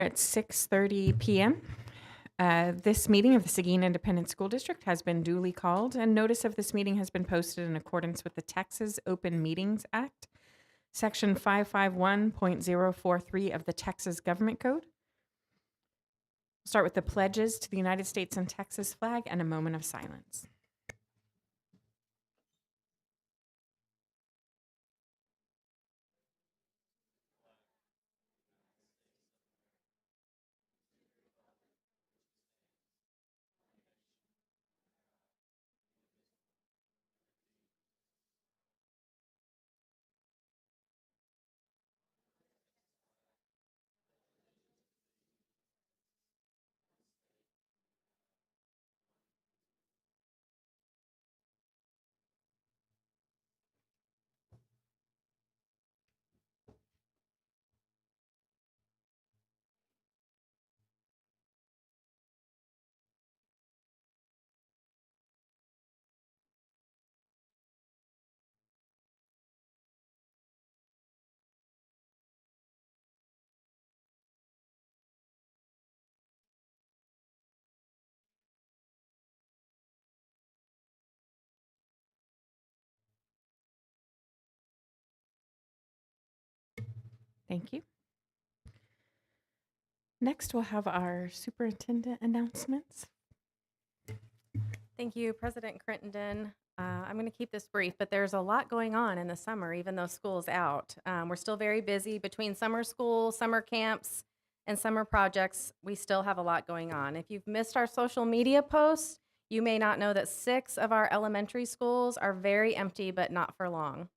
At 6:30 p.m. This meeting of the Seguin Independent School District has been duly called, and notice of this meeting has been posted in accordance with the Texas Open Meetings Act, Section 551.043 of the Texas Government Code. Start with the pledges to the United States and Texas flag and a moment of silence. Thank you. Next, we'll have our superintendent announcements. Thank you, President Crittenden. I'm going to keep this brief, but there's a lot going on in the summer, even though school's out. We're still very busy between summer school, summer camps, and summer projects. We still have a lot going on. If you've missed our social media posts, you may not know that 6 of our elementary schools are very empty, but not for long.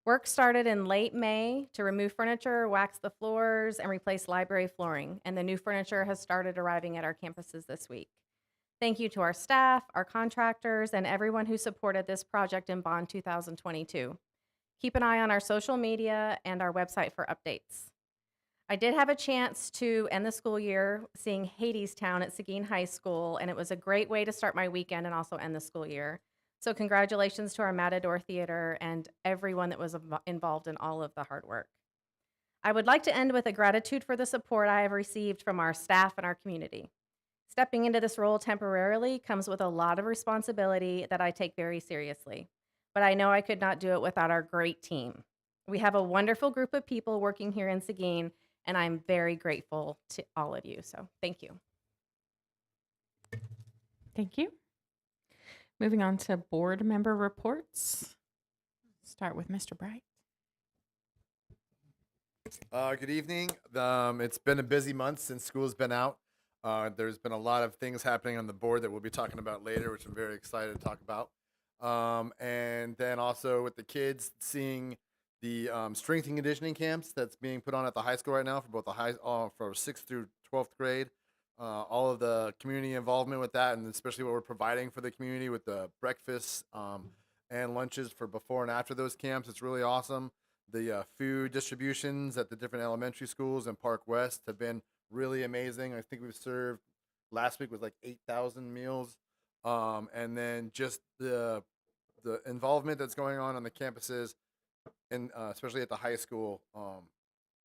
Work started in late May to remove furniture, wax the floors, and replace library flooring, and the new furniture has started arriving at our campuses this week. Thank you to our staff, our contractors, and everyone who supported this project in Bond 2022. Keep an eye on our social media and our website for updates. I did have a chance to end the school year seeing Hadestown at Seguin High School, and it was a great way to start my weekend and also end the school year. So congratulations to our Matador Theater and everyone that was involved in all of the hard work. I would like to end with a gratitude for the support I have received from our staff and our community. Stepping into this role temporarily comes with a lot of responsibility that I take very seriously, but I know I could not do it without our great team. We have a wonderful group of people working here in Seguin, and I'm very grateful to all of you, so thank you. Thank you. Moving on to board member reports. Start with Mr. Bright. Good evening. It's been a busy month since school's been out. There's been a lot of things happening on the board that we'll be talking about later, which I'm very excited to talk about. And then also with the kids, seeing the strength and conditioning camps that's being put on at the high school right now for both the for 6th through 12th grade. All of the community involvement with that, and especially what we're providing for the community with the breakfasts and lunches for before and after those camps. It's really awesome. The food distributions at the different elementary schools in Park West have been really amazing. I think we've served last week was like 8,000 meals. And then just the involvement that's going on the campuses and especially at the high school,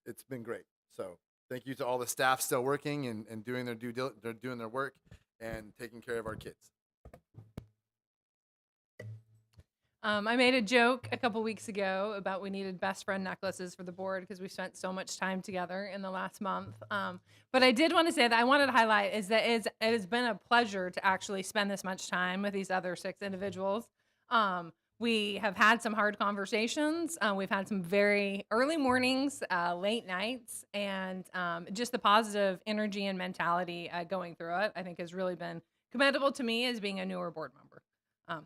it's been great. So thank you to all the staff still working and doing they're doing their work and taking care of our kids. I made a joke a couple weeks ago about we needed best friend necklaces for the board because we spent so much time together in the last month. But I did want to say that I wanted to highlight is that it has been a pleasure to actually spend this much time with these other 6 individuals. We have had some hard conversations. We've had some very early mornings, late nights, and just the positive energy and mentality going through it, I think has really been commendable to me as being a newer board member.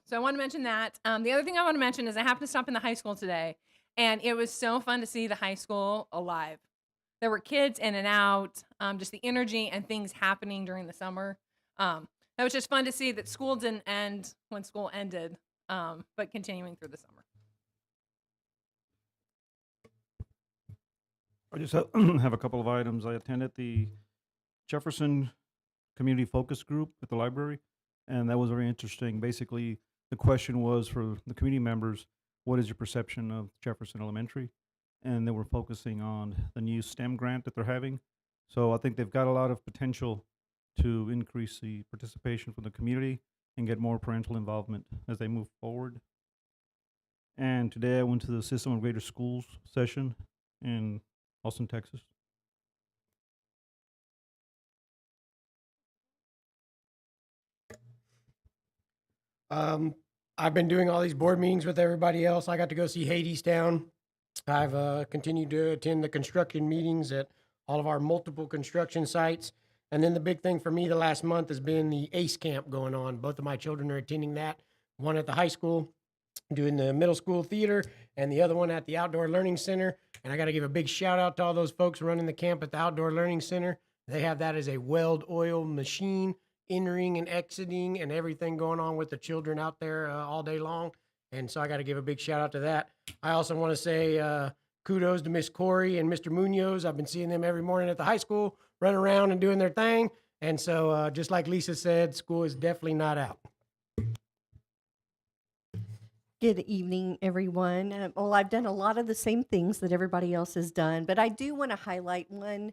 So I want to mention that. The other thing I want to mention is I happened to stop in the high school today, and it was so fun to see the high school alive. There were kids in and out, just the energy and things happening during the summer. That was just fun to see that school didn't end when school ended, but continuing through the summer. I just have a couple of items. I attended the Jefferson Community Focus Group at the library, and that was very interesting. Basically, the question was for the community members, what is your perception of Jefferson Elementary? And they were focusing on the new STEM grant that they're having. So I think they've got a lot of potential to increase the participation from the community and get more parental involvement as they move forward. And today I went to the System of Greater Schools session in Austin, Texas. I've been doing all these board meetings with everybody else. I got to go see Hadestown. I've continued to attend the construction meetings at all of our multiple construction sites. And then the big thing for me the last month has been the ACE camp going on. Both of my children are attending that, one at the high school doing the middle school theater and the other one at the Outdoor Learning Center. And I got to give a big shout out to all those folks running the camp at the Outdoor Learning Center. They have that as a weld oil machine, entering and exiting and everything going on with the children out there all day long. And so I got to give a big shout out to that. I also want to say kudos to Miss Corey and Mr. Munoz. I've been seeing them every morning at the high school, running around and doing their thing. And so just like Lisa said, school is definitely not out. Good evening, everyone. Well, I've done a lot of the same things that everybody else has done, but I do want to highlight one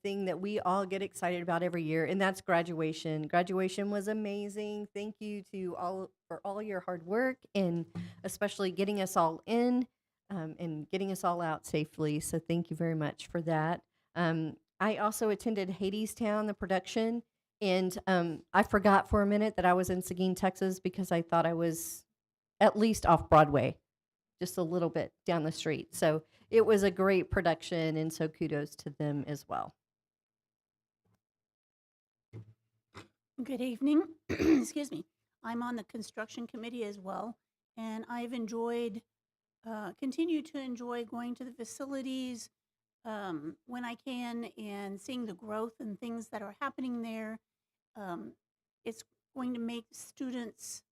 thing that we all get excited about every year, and that's graduation. Graduation was amazing. Thank you to all for all your hard work, and especially getting us all in and getting us all out safely. So thank you very much for that. I also attended Hadestown, the production, and I forgot for a minute that I was in Seguin, Texas, because I thought I was at least off Broadway, just a little bit down the street. So it was a great production, and so kudos to them as well. Good evening. Excuse me. I'm on the construction committee as well, and I've enjoyed, continue to enjoy going to the facilities when I can and seeing the growth and things that are happening there. It's going to make students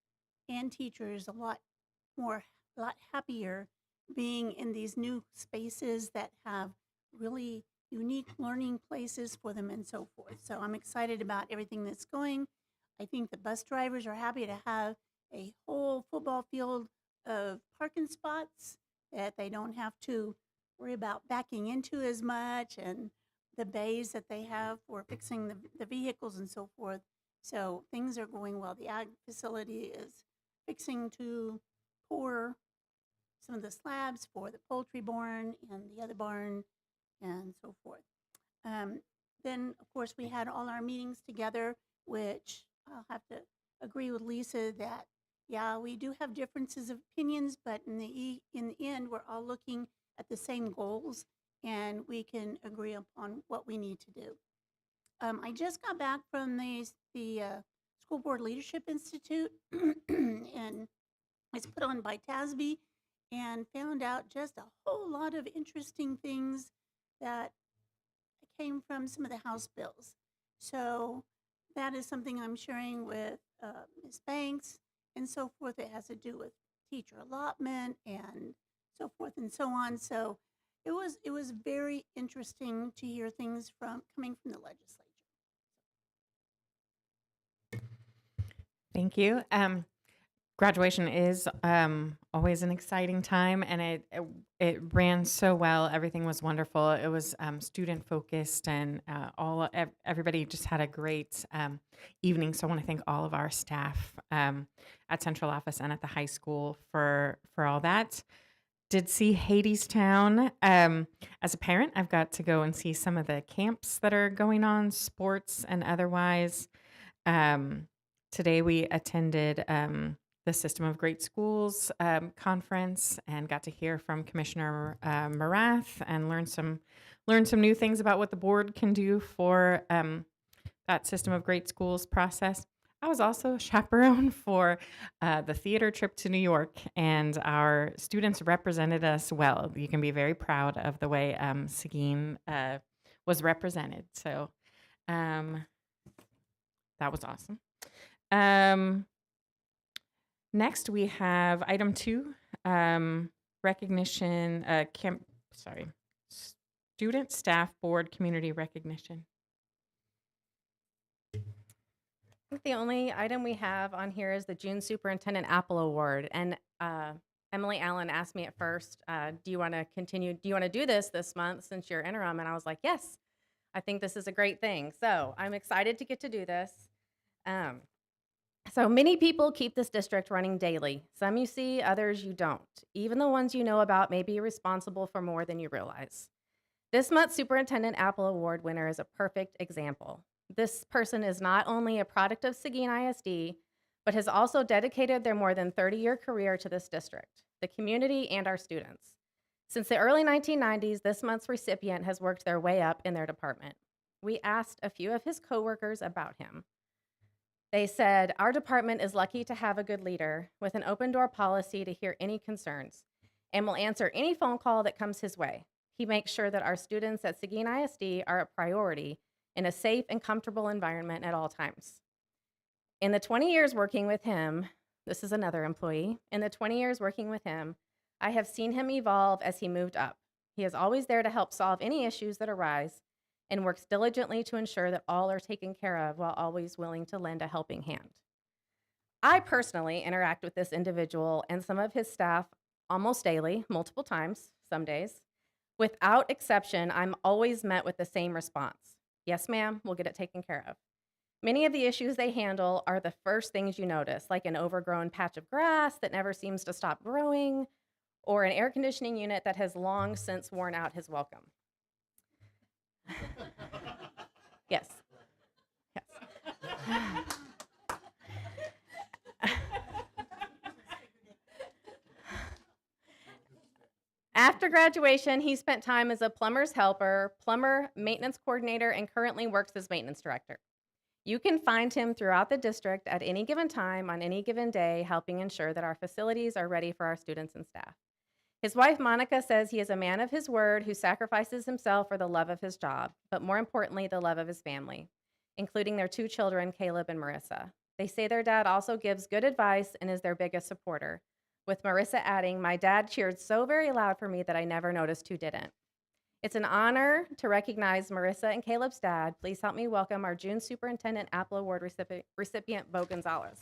and teachers a lot happier being in these new spaces that have really unique learning places for them and so forth. So I'm excited about everything that's going. I think the bus drivers are happy to have a whole football field of parking spots that they don't have to worry about backing into as much, and the bays that they have for fixing the vehicles and so forth. So things are going well. The ag facility is fixing to pour some of the slabs for the poultry barn and the other barn and so forth. Then, of course, we had all our meetings together, which I'll have to agree with Lisa that, yeah, we do have differences of opinions, but in the end, we're all looking at the same goals, and we can agree upon what we need to do. I just got back from the School Board Leadership Institute, and it's put on by TASB, and found out just a whole lot of interesting things that came from some of the House bills. So that is something I'm sharing with Ms. Banks and so forth. It has to do with teacher allotment and so forth and so on. So it was very interesting to hear things coming from the legislature. Thank you. Graduation is always an exciting time, and it ran so well. Everything was wonderful. It was student focused, and everybody just had a great evening. So I want to thank all of our staff at central office and at the high school for all that. Did see Hadestown. As a parent, I've got to go and see some of the camps that are going on, sports and otherwise. Today we attended the System of Great Schools conference and got to hear from Commissioner Morath and learn some new things about what the board can do for that System of Great Schools process. I was also a chaperone for the theater trip to New York, and our students represented us well. You can be very proud of the way Seguin was represented. So that was awesome. Next, we have item 2, recognition, student staff board community recognition. I think the only item we have on here is the June Superintendent Apple Award. And Emily Allen asked me at first, do you want to continue? Do you want to do this month since you're interim? And I was like, yes, I think this is a great thing. So I'm excited to get to do this. So many people keep this district running daily. Some you see, others you don't. Even the ones you know about may be responsible for more than you realize. This month's Superintendent Apple Award winner is a perfect example. This person is not only a product of Seguin ISD, but has also dedicated their more than 30-year career to this district, the community, and our students. Since the early 1990s, this month's recipient has worked their way up in their department. We asked a few of his coworkers about him. They said, "Our department is lucky to have a good leader with an open door policy to hear any concerns and will answer any phone call that comes his way. He makes sure that our students at Seguin ISD are a priority in a safe and comfortable environment at all times." In the 20 years working with him, this is another employee, in the 20 years working with him, I have seen him evolve as he moved up. He is always there to help solve any issues that arise and works diligently to ensure that all are taken care of while always willing to lend a helping hand. I personally interact with this individual and some of his staff almost daily, multiple times, some days. Without exception, I'm always met with the same response. "Yes, ma'am, we'll get it taken care of." Many of the issues they handle are the first things you notice, like an overgrown patch of grass that never seems to stop growing, or an air conditioning unit that has long since worn out his welcome. Yes. Yes. After graduation, he spent time as a plumber's helper, plumber maintenance coordinator, and currently works as maintenance director. You can find him throughout the district at any given time on any given day, helping ensure that our facilities are ready for our students and staff. His wife, Monica, says he is a man of his word who sacrifices himself for the love of his job, but more importantly, the love of his family, including their 2 children, Caleb and Marissa. They say their dad also gives good advice and is their biggest supporter, with Marissa adding, "My dad cheered so very loud for me that I never noticed who didn't." It's an honor to recognize Marissa and Caleb's dad. Please help me welcome our June Superintendent Apple Award recipient, Bo Gonzalez.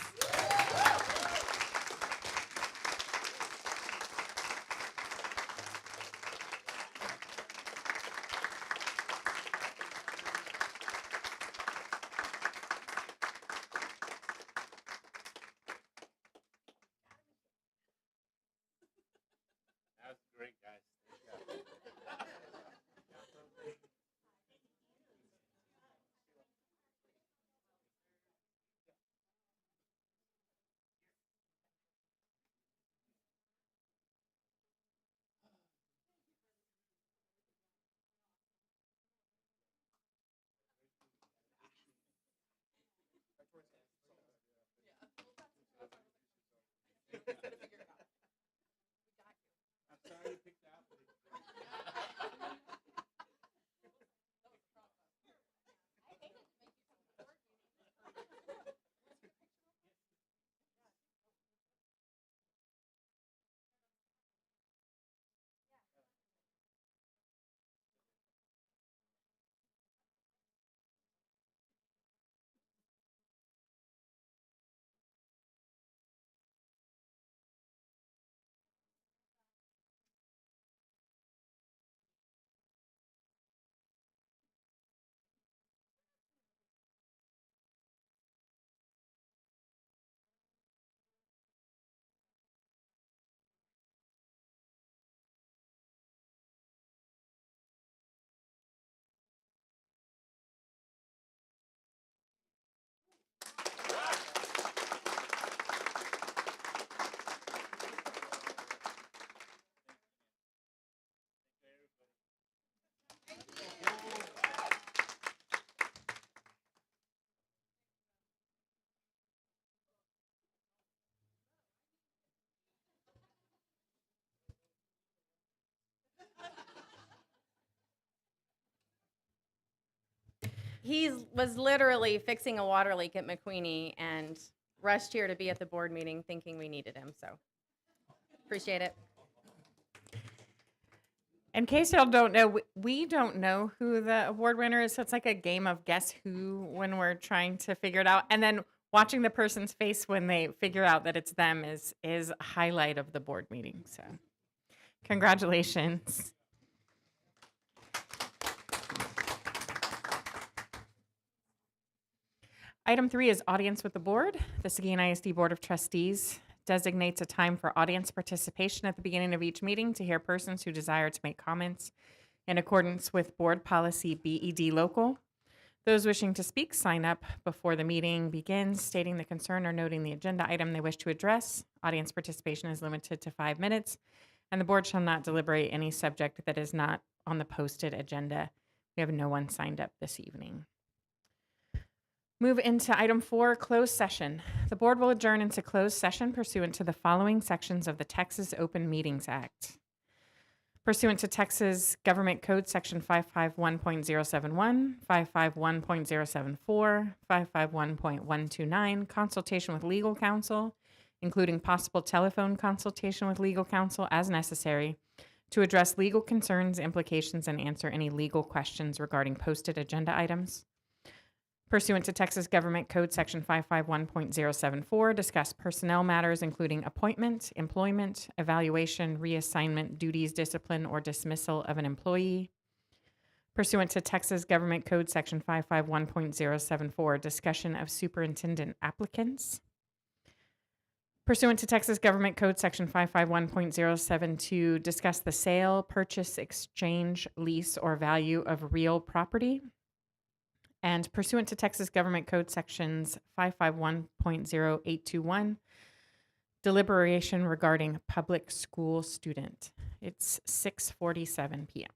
He was literally fixing a water leak at McQueenie and rushed here to be at the board meeting thinking we needed him, so appreciate it. In case y'all don't know, we don't know who the award winner is, so it's like a game of guess who when we're trying to figure it out. And then watching the person's face when they figure out that it's them is a highlight of the board meeting. So congratulations. Item 3 is audience with the board. The Seguin ISD Board of Trustees designates a time for audience participation at the beginning of each meeting to hear persons who desire to make comments in accordance with Board Policy BED Local. Those wishing to speak sign up before the meeting begins, stating the concern or noting the agenda item they wish to address. Audience participation is limited to 5 minutes, and the board shall not deliberate any subject that is not on the posted agenda. We have no one signed up this evening. Move into item 4, closed session. The board will adjourn into closed session pursuant to the following sections of the Texas Open Meetings Act. Pursuant to Texas Government Code Section 551.071, 551.074, 551.129, consultation with legal counsel, including possible telephone consultation with legal counsel as necessary, to address legal concerns, implications, and answer any legal questions regarding posted agenda items. Pursuant to Texas Government Code Section 551.074, discuss personnel matters including appointment, employment, evaluation, reassignment, duties, discipline, or dismissal of an employee. Pursuant to Texas Government Code Section 551.074, discussion of superintendent applicants. Pursuant to Texas Government Code Section 551.072, discuss the sale, purchase, exchange, lease, or value of real property. And pursuant to Texas Government Code Sections 551.0821, deliberation regarding public school student. It's 6:47 p.m.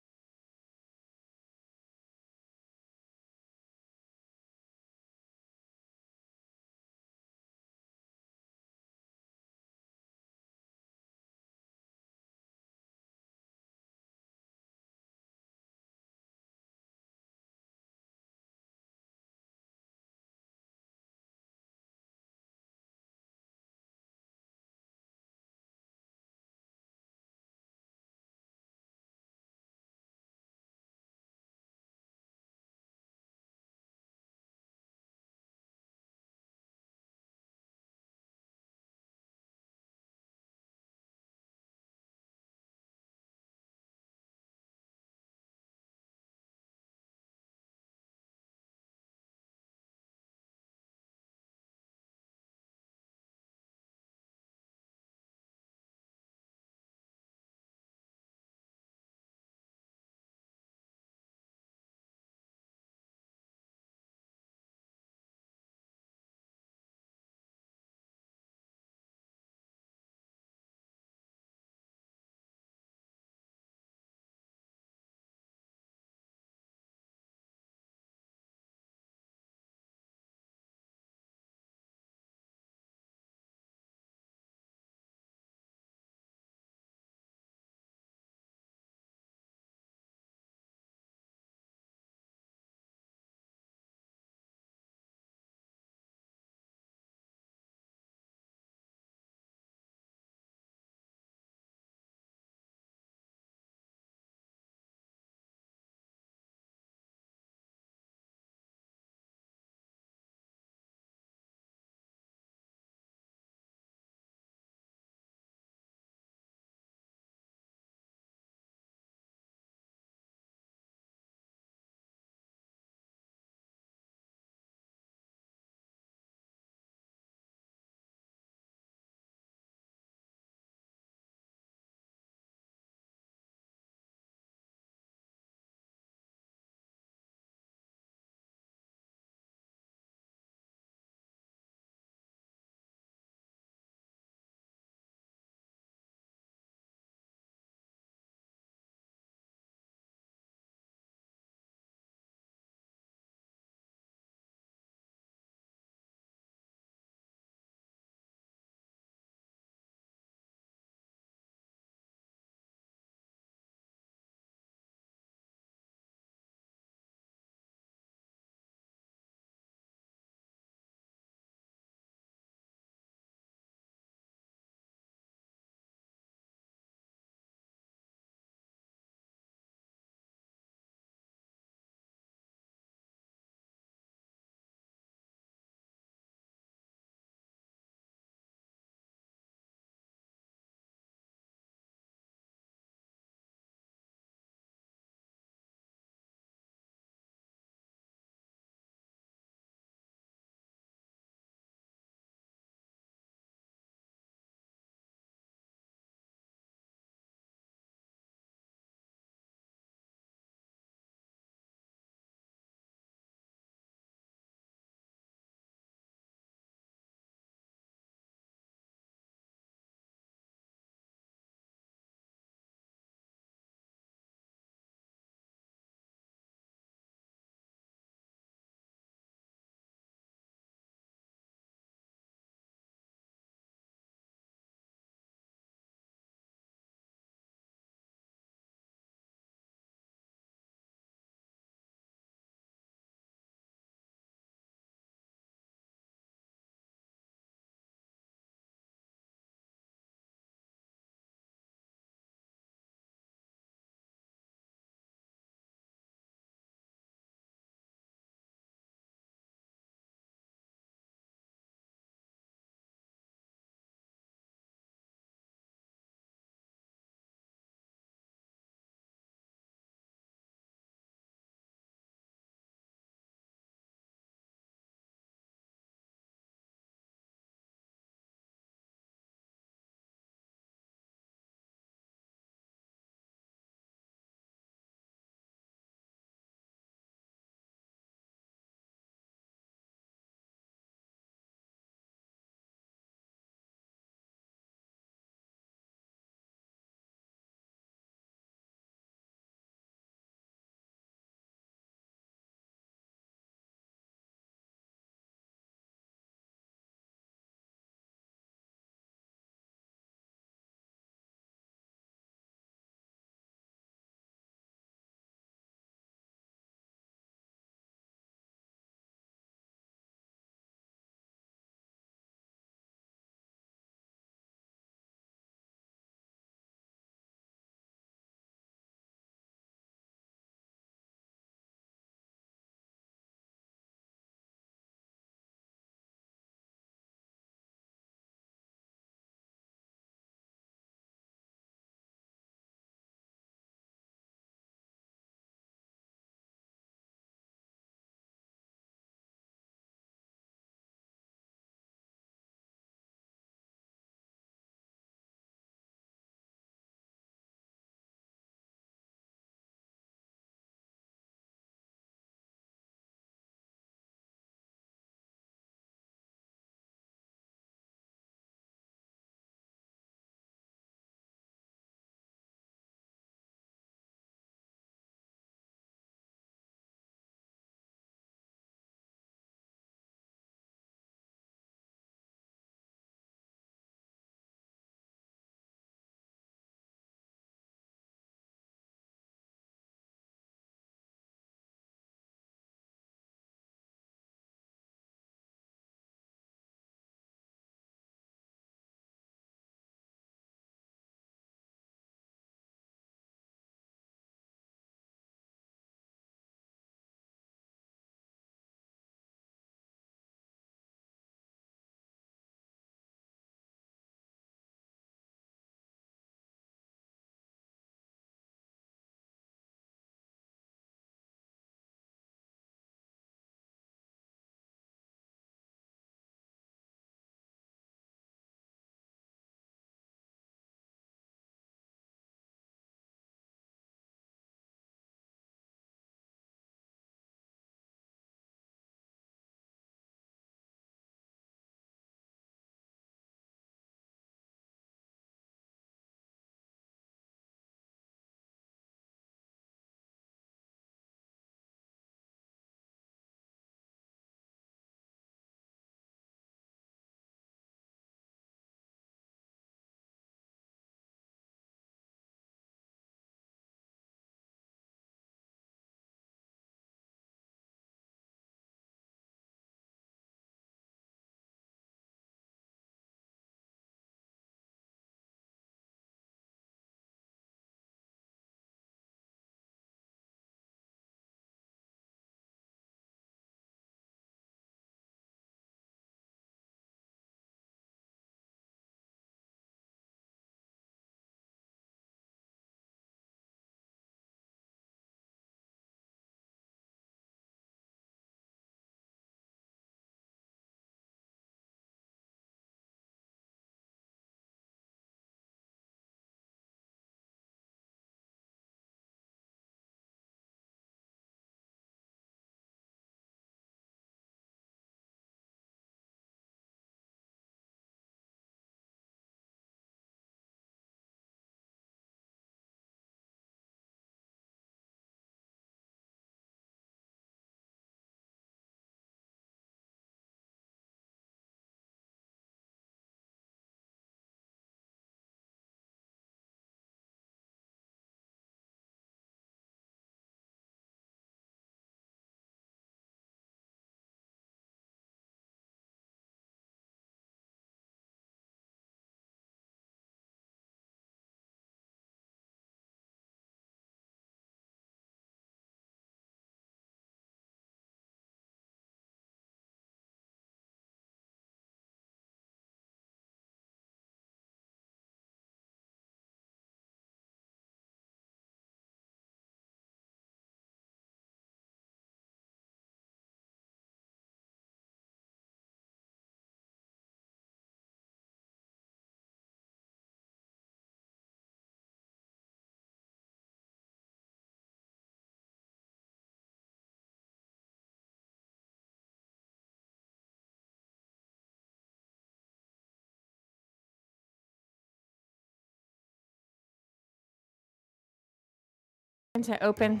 into open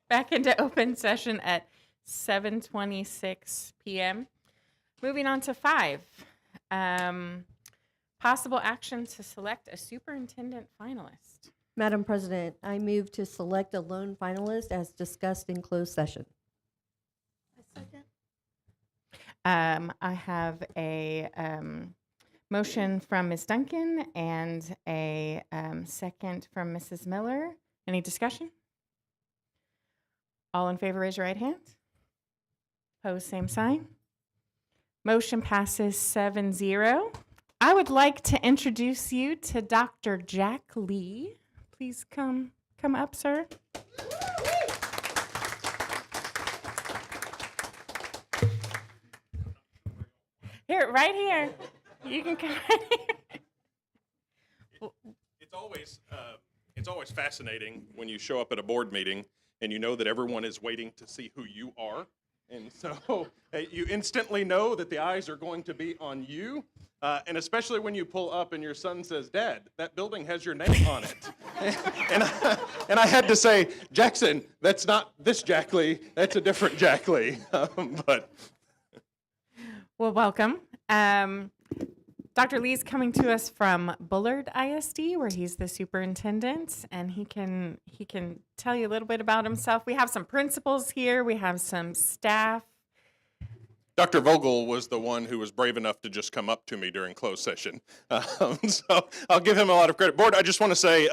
back into open session at 7:26 p.m. Moving on to 5. Possible action to select a superintendent finalist. Madam President, I move to select a lone finalist as discussed in closed session. A second. I have a motion from Ms. Duncan and a second from Mrs. Miller. Any discussion? All in favor, raise your right hand. Opposed, same sign. Motion passes 7-0. I would like to introduce you to Dr. Jack Lee. Please come up, sir. Here, right here. You can come right here. It's always fascinating when you show up at a board meeting and you know that everyone is waiting to see who you are. And so you instantly know that the eyes are going to be on you. And especially when you pull up and your son says, "Dad, that building has your name on it." and I had to say, "Jackson, that's not this Jack Lee. That's a different Jack Lee." But Well, welcome. Dr. Lee's coming to us from Bullard ISD, where he's the superintendent, and he can tell you a little bit about himself. We have some principals here. We have some staff. Dr. Vogel was the one who was brave enough to just come up to me during closed session. So I'll give him a lot of credit. Board, I just want to say,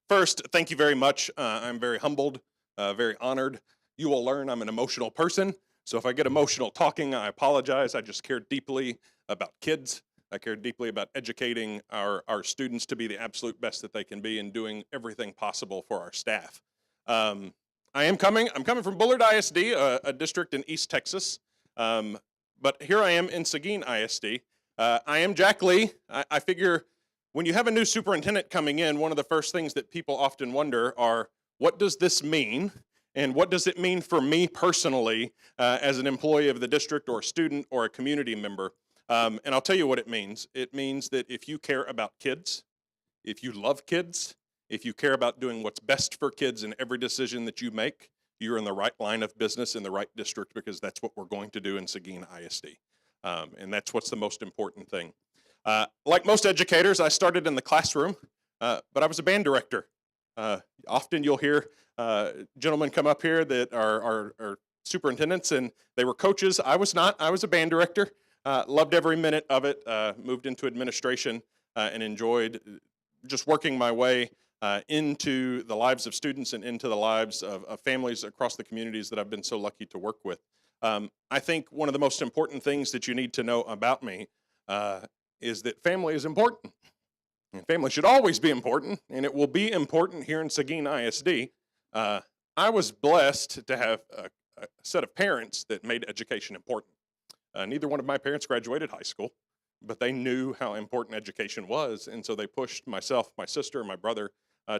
first, thank you very much. I'm very humbled, very honored. You will learn I'm an emotional person. So if I get emotional talking, I apologize. I just care deeply about kids. I care deeply about educating our students to be the absolute best that they can be and doing everything possible for our staff. I'm coming from Bullard ISD, a district in East Texas. But here I am in Seguin ISD. I am Jack Lee. I figure when you have a new superintendent coming in, one of the first things that people often wonder are, what does this mean? And what does it mean for me personally as an employee of the district or a student or a community member? And I'll tell you what it means. It means that if you care about kids, if you love kids, if you care about doing what's best for kids in every decision that you make, you're in the right line of business in the right district, because that's what we're going to do in Seguin ISD. And that's what's the most important thing. Like most educators, I started in the classroom, but I was a band director. Often you'll hear gentlemen come up here that are superintendents, and they were coaches. I was not. I was a band director. Loved every minute of it. Moved into administration and enjoyed just working my way into the lives of students and into the lives of families across the communities that I've been so lucky to work with. I think one of the most important things that you need to know about me is that family is important. And family should always be important, and it will be important here in Seguin ISD. I was blessed to have a set of parents that made education important. Neither one of my parents graduated high school, but they knew how important education was, and so they pushed myself, my sister, and my brother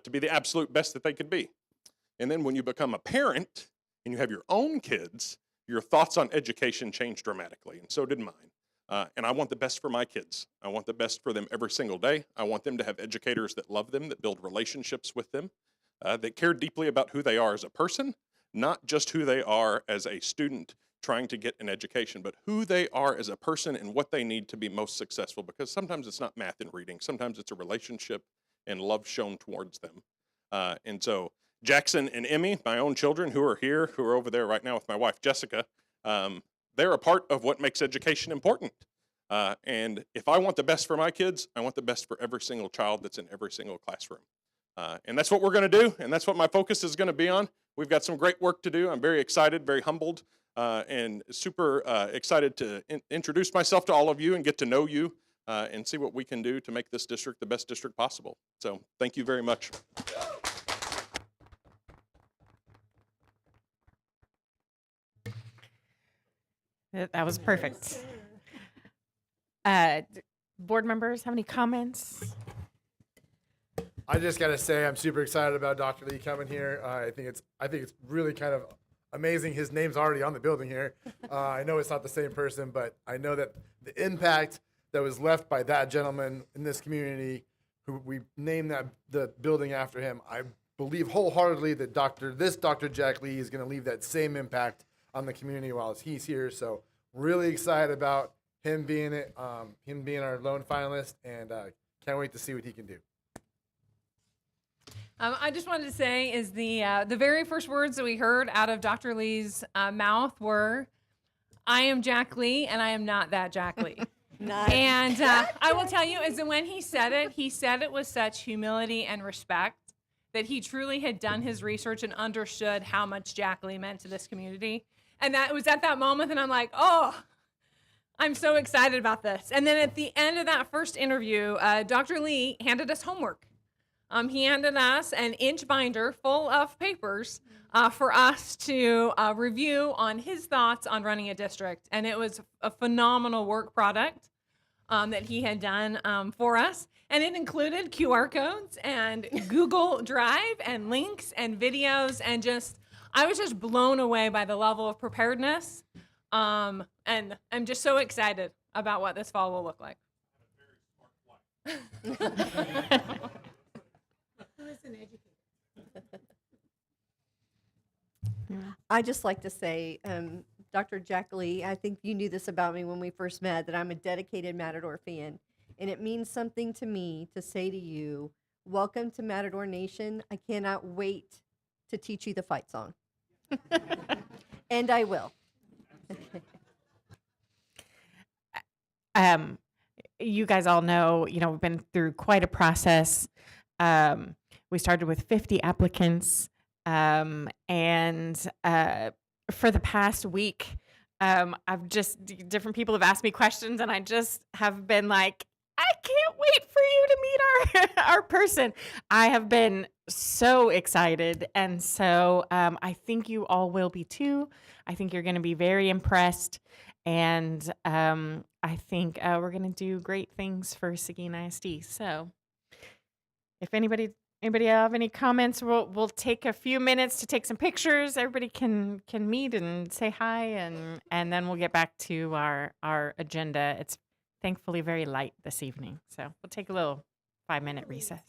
to be the absolute best that they could be. And then when you become a parent and you have your own kids, your thoughts on education change dramatically, and so did mine. And I want the best for my kids. I want the best for them every single day. I want them to have educators that love them, that build relationships with them, that care deeply about who they are as a person, not just who they are as a student trying to get an education, but who they are as a person and what they need to be most successful, because sometimes it's not math and reading. Sometimes it's a relationship and love shown towards them. And so Jackson and Emmy, my own children who are here, who are over there right now with my wife, Jessica, they're a part of what makes education important. And if I want the best for my kids, I want the best for every single child that's in every single classroom. And that's what we're going to do, and that's what my focus is going to be on. We've got some great work to do. I'm very excited, very humbled, and super excited to introduce myself to all of you and get to know you and see what we can do to make this district the best district possible. So thank you very much. That was perfect. Board members, have any comments? I just got to say, I'm super excited about Dr. Lee coming here. I think it's really kind of amazing. His name's already on the building here. I know it's not the same person, but I know that the impact that was left by that gentleman in this community, who we named the building after him, believe wholeheartedly that Dr. Jack Lee is going to leave that same impact on the community while he's here. So really excited about him being our lone finalist, and can't wait to see what he can do. I just wanted to say is the very first words that we heard out of Dr. Lee's mouth were, "I am Jack Lee, and I am not that Jack Lee." Nice. And I will tell you, is that when he said it with such humility and respect that he truly had done his research and understood how much Jack Lee meant to this community. And that was at that moment, and I'm like, oh, I'm so excited about this. And then at the end of that first interview, Dr. Lee handed us homework. He handed us an inch binder full of papers for us to review on his thoughts on running a district. And it was a phenomenal work product that he had done for us. And it included QR codes and Google Drive and links and videos. And I was just blown away by the level of preparedness. And I'm just so excited about what this fall will look like. I just like to say, Dr. Jack Lee, I think you knew this about me when we first met, that I'm a dedicated Matador fan. And it means something to me to say to you, welcome to Matador Nation. I cannot wait to teach you the fight song. And I will. You guys all know, we've been through quite a process. We started with 50 applicants. And for the past week, different people have asked me questions, and I just have been like, I can't wait for you to meet our person. I have been so excited. And so I think you all will be too. I think you're going to be very impressed. And I think we're going to do great things for Seguin ISD. So if anybody have any comments, we'll take a few minutes to take some pictures. Everybody can meet and say hi, and then we'll get back to our agenda. It's thankfully very light this evening. So we'll take a little 5-minute recess.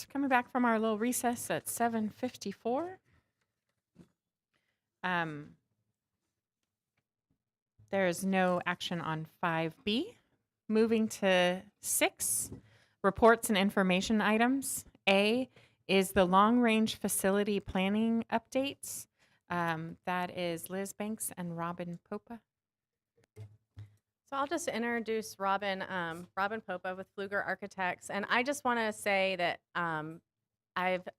coming back from our little recess at 7:54. There's no action on 5B. Moving to 6, reports and information items. A is the long-range facility planning updates. That is Liz Banks and Robin Popa. So I'll just introduce Robin, Robin Popa with Pfluger Architects. And I just want to say that I've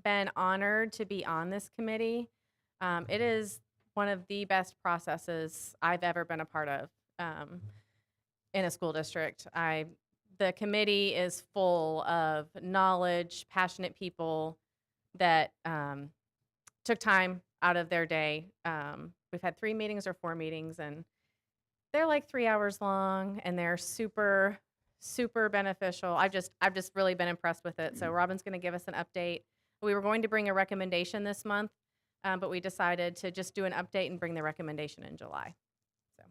been honored to be on this committee. It is one of the best processes I've ever been a part of in a school district. The committee is full of knowledge, passionate people that took time out of their day. We've had 3 meetings or 4 meetings, and they're like 3 hours long, and they're super, super beneficial. I've just really been impressed with it. So Robin's going to give us an update. We were going to bring a recommendation this month, but we decided to just do an update and bring the recommendation in July. So.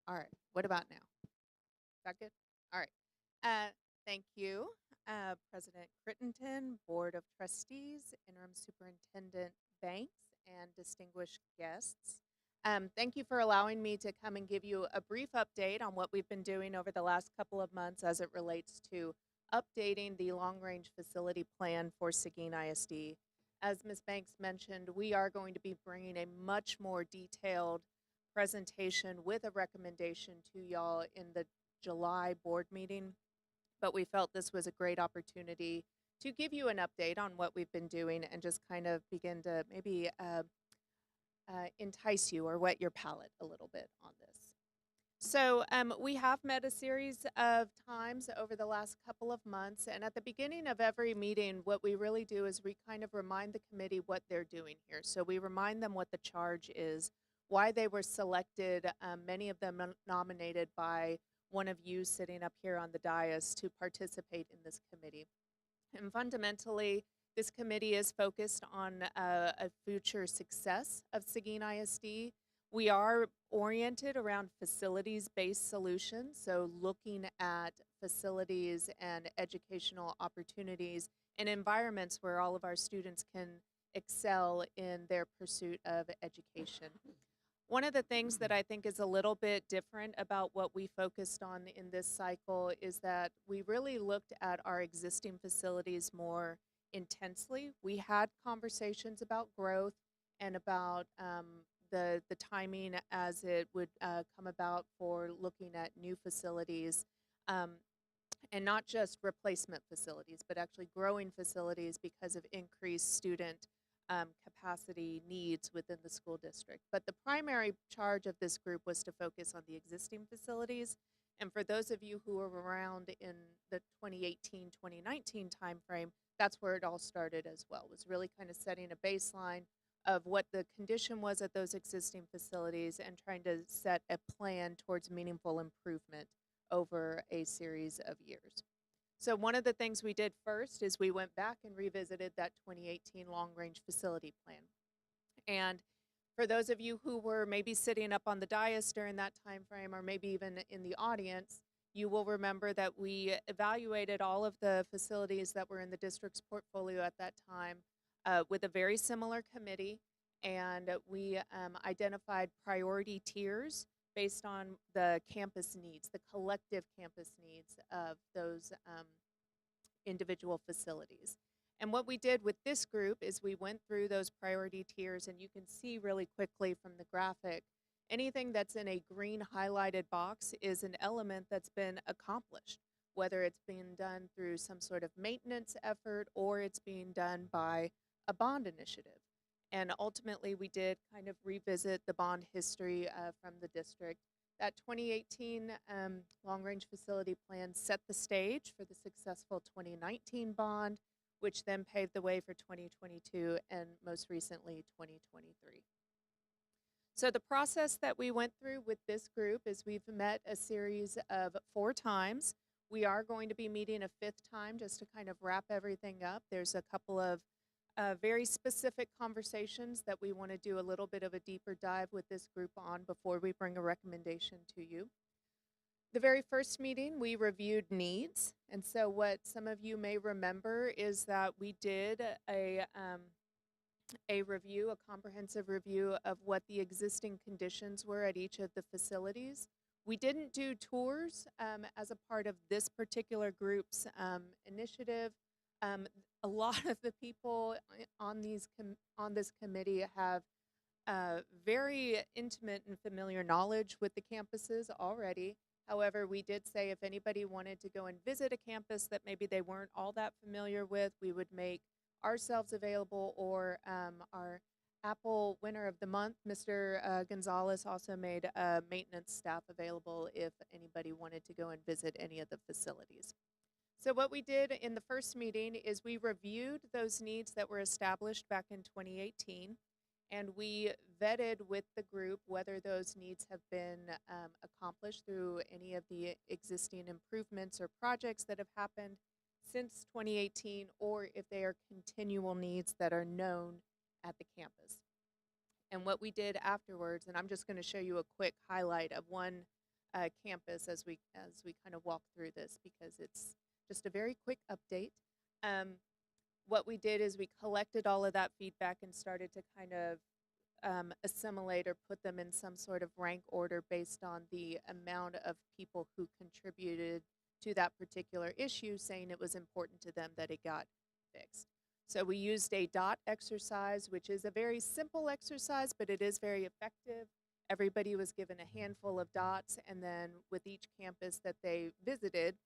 All right. What about now? Is that good? All right. Thank you, President Crittenton, Board of Trustees, Interim Superintendent Banks, and distinguished guests. Thank you for allowing me to come and give you a brief update on what we've been doing over the last couple of months as it relates to updating the long-range facility plan for Seguin ISD. As Ms. Banks mentioned, we are going to be bringing a much more detailed presentation with a recommendation to y'all in the July board meeting, but we felt this was a great opportunity to give you an update on what we've been doing and just kind of begin to maybe entice you or whet your palate a little bit on this. So we have met a series of times over the last couple of months, and at the beginning of every meeting, what we really do is we kind of remind the committee what they're doing here. So we remind them what the charge is, why they were selected, many of them nominated by one of you sitting up here on the dais to participate in this committee. And fundamentally, this committee is focused on a future success of Seguin ISD. We are oriented around facilities-based solutions, so looking at facilities and educational opportunities and environments where all of our students can excel in their pursuit of education. One of the things that I think is a little bit different about what we focused on in this cycle is that we really looked at our existing facilities more intensely. We had conversations about growth and about the timing as it would come about for looking at new facilities, and not just replacement facilities, but actually growing facilities because of increased student capacity needs within the school district. But the primary charge of this group was to focus on the existing facilities. And for those of you who were around in the 2018-2019 timeframe, that's where it all started as well, was really kind of setting a baseline of what the condition was at those existing facilities and trying to set a plan towards meaningful improvement over a series of years. So one of the things we did first is we went back and revisited that 2018 long-range facility plan. And for those of you who were maybe sitting up on the dais during that time frame, or maybe even in the audience, you will remember that we evaluated all of the facilities that were in the district's portfolio at that time with a very similar committee, and we identified priority tiers based on the campus needs, the collective campus needs of those individual facilities. And what we did with this group is we went through those priority tiers, and you can see really quickly from the graphic, anything that's in a green highlighted box is an element that's been accomplished. whether it's being done through some sort of maintenance effort or it's being done by a bond initiative. And ultimately, we did kind of revisit the bond history from the district. That 2018 long-range facility plan set the stage for the successful 2019 bond, which then paved the way for 2022 and most recently 2023. So the process that we went through with this group is we've met a series of 4 times. We are going to be meeting a 5th time just to kind of wrap everything up. There's a couple of very specific conversations that we want to do a little bit of a deeper dive with this group on before we bring a recommendation to you. The very first meeting, we reviewed needs. And so what some of you may remember is that we did a review, a comprehensive review of what the existing conditions were at each of the facilities. We didn't do tours as a part of this particular group's initiative. A lot of the people on this committee have very intimate and familiar knowledge with the campuses already. However, we did say if anybody wanted to go and visit a campus that maybe they weren't all that familiar with, we would make ourselves available, or our Apple winner of the month, Mr. Gonzalez, also made maintenance staff available if anybody wanted to go and visit any of the facilities. So what we did in the first meeting is we reviewed those needs that were established back in 2018, and we vetted with the group whether those needs have been accomplished through any of the existing improvements or projects that have happened since 2018, or if they are continual needs that are known at the campus. And what we did afterwards, and I'm just going to show you a quick highlight of one campus as we kind of walk through this, because it's just a very quick update. What we did is we collected all of that feedback and started to kind of assimilate or put them in some sort of rank order based on the amount of people who contributed to that particular issue, saying it was important to them that it got fixed. So we used a dot exercise, which is a very simple exercise, but it is very effective. Everybody was given a handful of dots, and then with each campus that they visited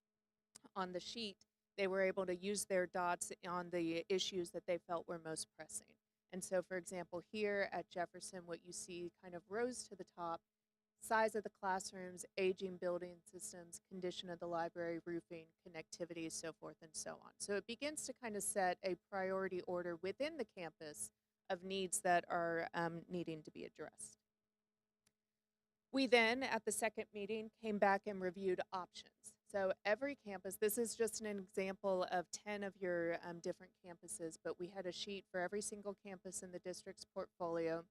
on the sheet, they were able to use their dots on the issues that they felt were most pressing. And so, for example, here at Jefferson, what you see kind of rose to the top: size of the classrooms, aging building systems, condition of the library, roofing, connectivity, so forth and so on. So it begins to kind of set a priority order within the campus of needs that are needing to be addressed. We then, at the second meeting, came back and reviewed options. So every campus, this is just an example of 10 of your different campuses, but we had a sheet for every single campus in the district's portfolio,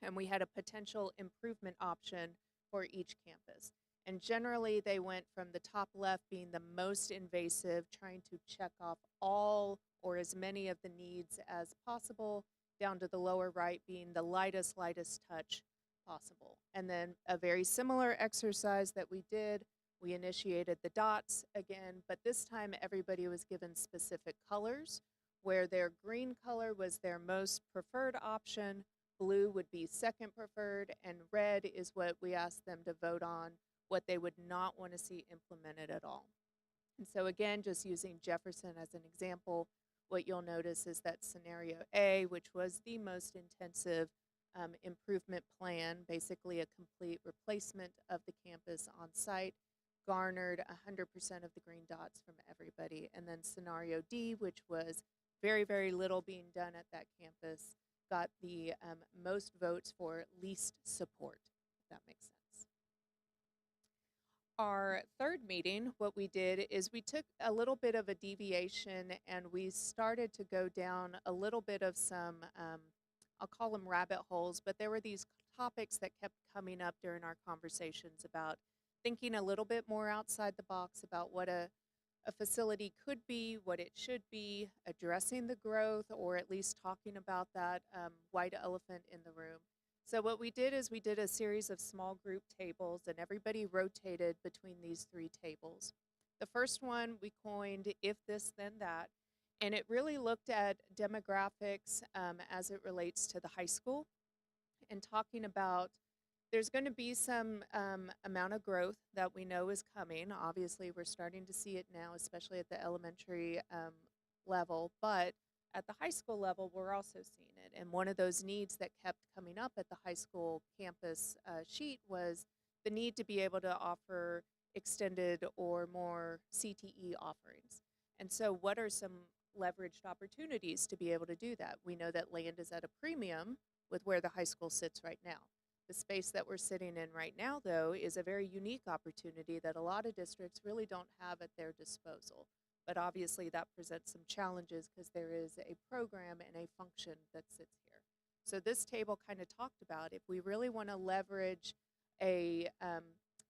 and we had a potential improvement option for each campus. And generally, they went from the top left being the most invasive, trying to check off all or as many of the needs as possible, down to the lower right being the lightest touch possible. And then a very similar exercise that we did, we initiated the dots again, but this time everybody was given specific colors, where their green color was their most preferred option, blue would be second preferred, and red is what we asked them to vote on, what they would not want to see implemented at all. And so again, just using Jefferson as an example, what you'll notice is that scenario A, which was the most intensive improvement plan, basically a complete replacement of the campus on site, garnered 100% of the green dots from everybody. And then scenario D, which was very, very little being done at that campus, got the most votes for least support, if that makes sense. Our third meeting, what we did is we took a little bit of a deviation and we started to go down a little bit of some, I'll call them rabbit holes, but there were these topics that kept coming up during our conversations about thinking a little bit more outside the box about what a facility could be, what it should be, addressing the growth, or at least talking about that white elephant in the room. So what we did is we did a series of small group tables, and everybody rotated between these 3 tables. The first one we coined If This Then That, and it really looked at demographics as it relates to the high school, and talking about there's going to be some amount of growth that we know is coming. Obviously, we're starting to see it now, especially at the elementary level. But at the high school level, we're also seeing it. And one of those needs that kept coming up at the high school campus sheet was the need to be able to offer extended or more CTE offerings. And so, what are some leveraged opportunities to be able to do that? We know that land is at a premium with where the high school sits right now. The space that we're sitting in right now, though, is a very unique opportunity that a lot of districts really don't have at their disposal. But obviously, that presents some challenges because there is a program and a function that sits here. So this table kind of talked about if we really want to leverage a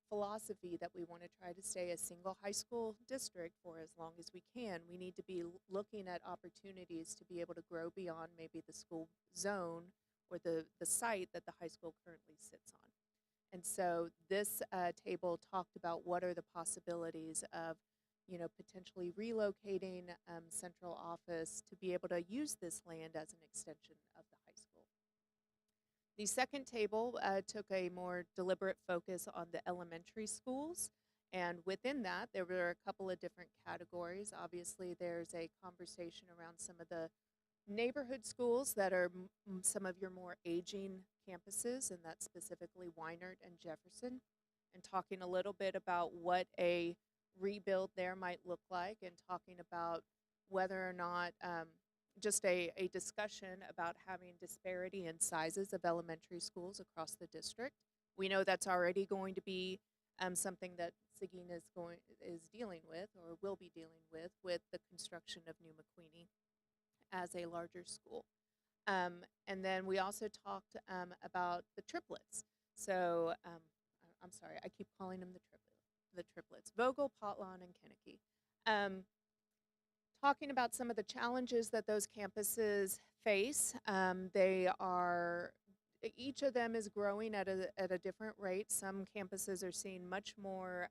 philosophy that we want to try to stay a single high school district for as long as we can, we need to be looking at opportunities to be able to grow beyond maybe the school zone or the site that the high school currently sits on. And so this table talked about what are the possibilities of, potentially relocating central office to be able to use this land as an extension of the high school. The second table took a more deliberate focus on the elementary schools. And within that, there were a couple of different categories. Obviously, there's a conversation around some of the neighborhood schools that are some of your more aging campuses, and that's specifically Weinert and Jefferson, and talking a little bit about what a rebuild there might look like, and talking about whether or not just a discussion about having disparity in sizes of elementary schools across the district. We know that's already going to be something that Seguin is dealing with, or will be dealing with the construction of New McQueenie as a larger school. And then we also talked about the triplets. So I'm sorry, I keep calling them the triplets, Vogel, Potlon, and Kennecke. Talking about some of the challenges that those campuses face. Each of them is growing at a different rate. Some campuses are seeing much more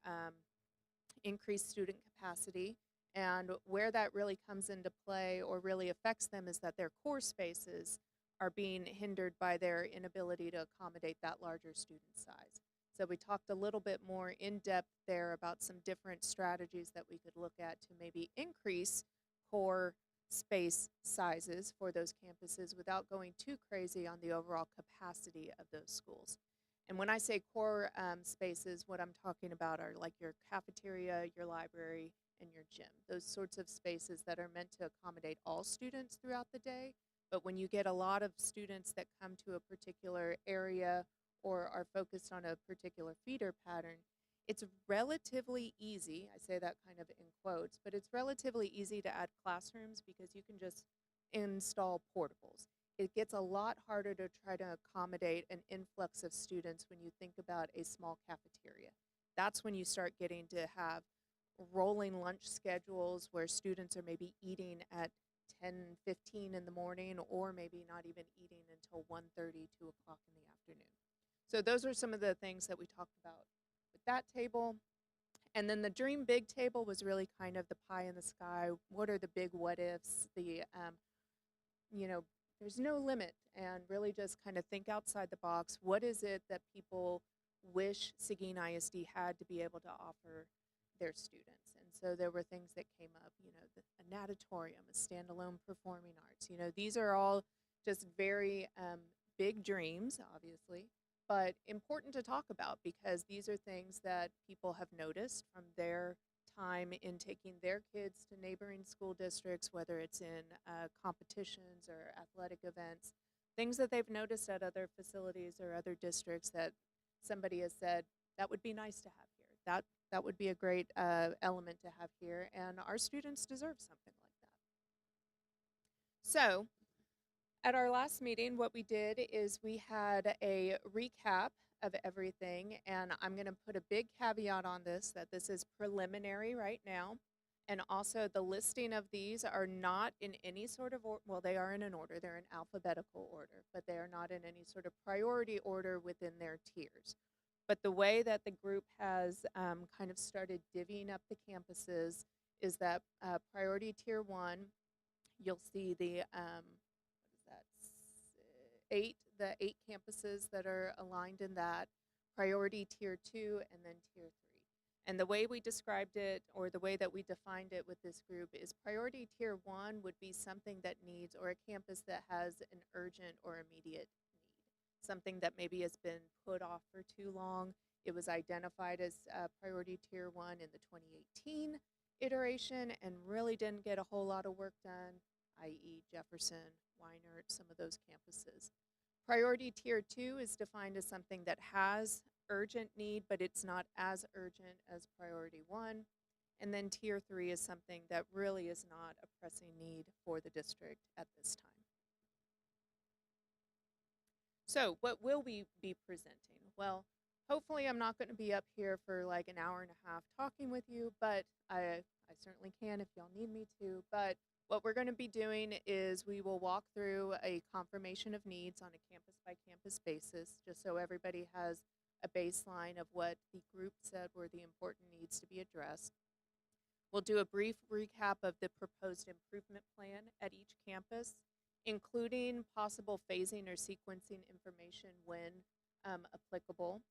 increased student capacity. And where that really comes into play or really affects them is that their core spaces are being hindered by their inability to accommodate that larger student size. So we talked a little bit more in depth there about some different strategies that we could look at to maybe increase core space sizes for those campuses without going too crazy on the overall capacity of those schools. And when I say core spaces, what I'm talking about are like your cafeteria, your library, and your gym. Those sorts of spaces that are meant to accommodate all students throughout the day. But when you get a lot of students that come to a particular area or are focused on a particular feeder pattern, it's relatively easy, I say that kind of in quotes, but it's relatively easy to add classrooms because you can just install portables. It gets a lot harder to try to accommodate an influx of students when you think about a small cafeteria. That's when you start getting to have rolling lunch schedules where students are maybe eating at 10:15 in the morning, or maybe not even eating until 1:30, 2 o'clock in the afternoon. So those are some of the things that we talked about with that table. And then the Dream Big table was really kind of the pie in the sky. What are the big what ifs? There's no limit, and really just kind of think outside the box. What is it that people wish Seguin ISD had to be able to offer their students? And so there were things that came up, a natatorium, a standalone performing arts. These are all just very big dreams, obviously, but important to talk about because these are things that people have noticed from their time in taking their kids to neighboring school districts, whether it's in competitions or athletic events, things that they've noticed at other facilities or other districts that somebody has said, that would be nice to have here. That would be a great element to have here, and our students deserve something like that. So, at our last meeting, what we did is we had a recap of everything, and I'm going to put a big caveat on this, that this is preliminary right now, and also the listing of these are not in any sort of order. Well, they are in an order. They're in alphabetical order, but they are not in any sort of priority order within their tiers. But the way that the group has kind of started divvying up the campuses is that priority tier 1, you'll see the eight campuses that are aligned in that. priority tier 2, and then tier 3. And the way we described it, or the way that we defined it with this group, is priority tier 1 would be something that needs, or a campus that has an urgent or immediate need, something that maybe has been put off for too long. It was identified as priority tier 1 in the 2018 iteration and really didn't get a whole lot of work done, i.e. Jefferson, Weinert, some of those campuses. Priority tier 2 is defined as something that has urgent need, but it's not as urgent as priority 1. And then tier 3 is something that really is not a pressing need for the district at this time. So what will we be presenting? Well, hopefully I'm not going to be up here for like an hour and a half talking with you, but I certainly can if y'all need me to. But what we're going to be doing is we will walk through a confirmation of needs on a campus-by-campus basis, just so everybody has a baseline of what the group said were the important needs to be addressed. We'll do a brief recap of the proposed improvement plan at each campus, including possible phasing or sequencing information when applicable.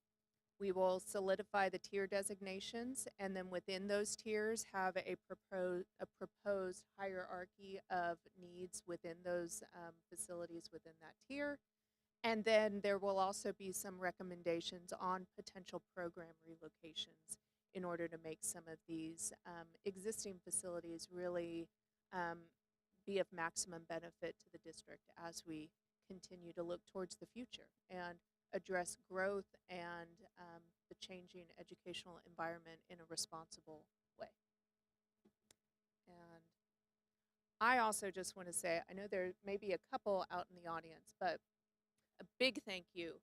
We will solidify the tier designations, and then within those tiers have a proposed hierarchy of needs within those facilities within that tier. And then there will also be some recommendations on potential program relocations in order to make some of these existing facilities really be of maximum benefit to the district as we continue to look towards the future and address growth and the changing educational environment in a responsible way. And I also just want to say, I know there may be a couple out in the audience, but a big thank you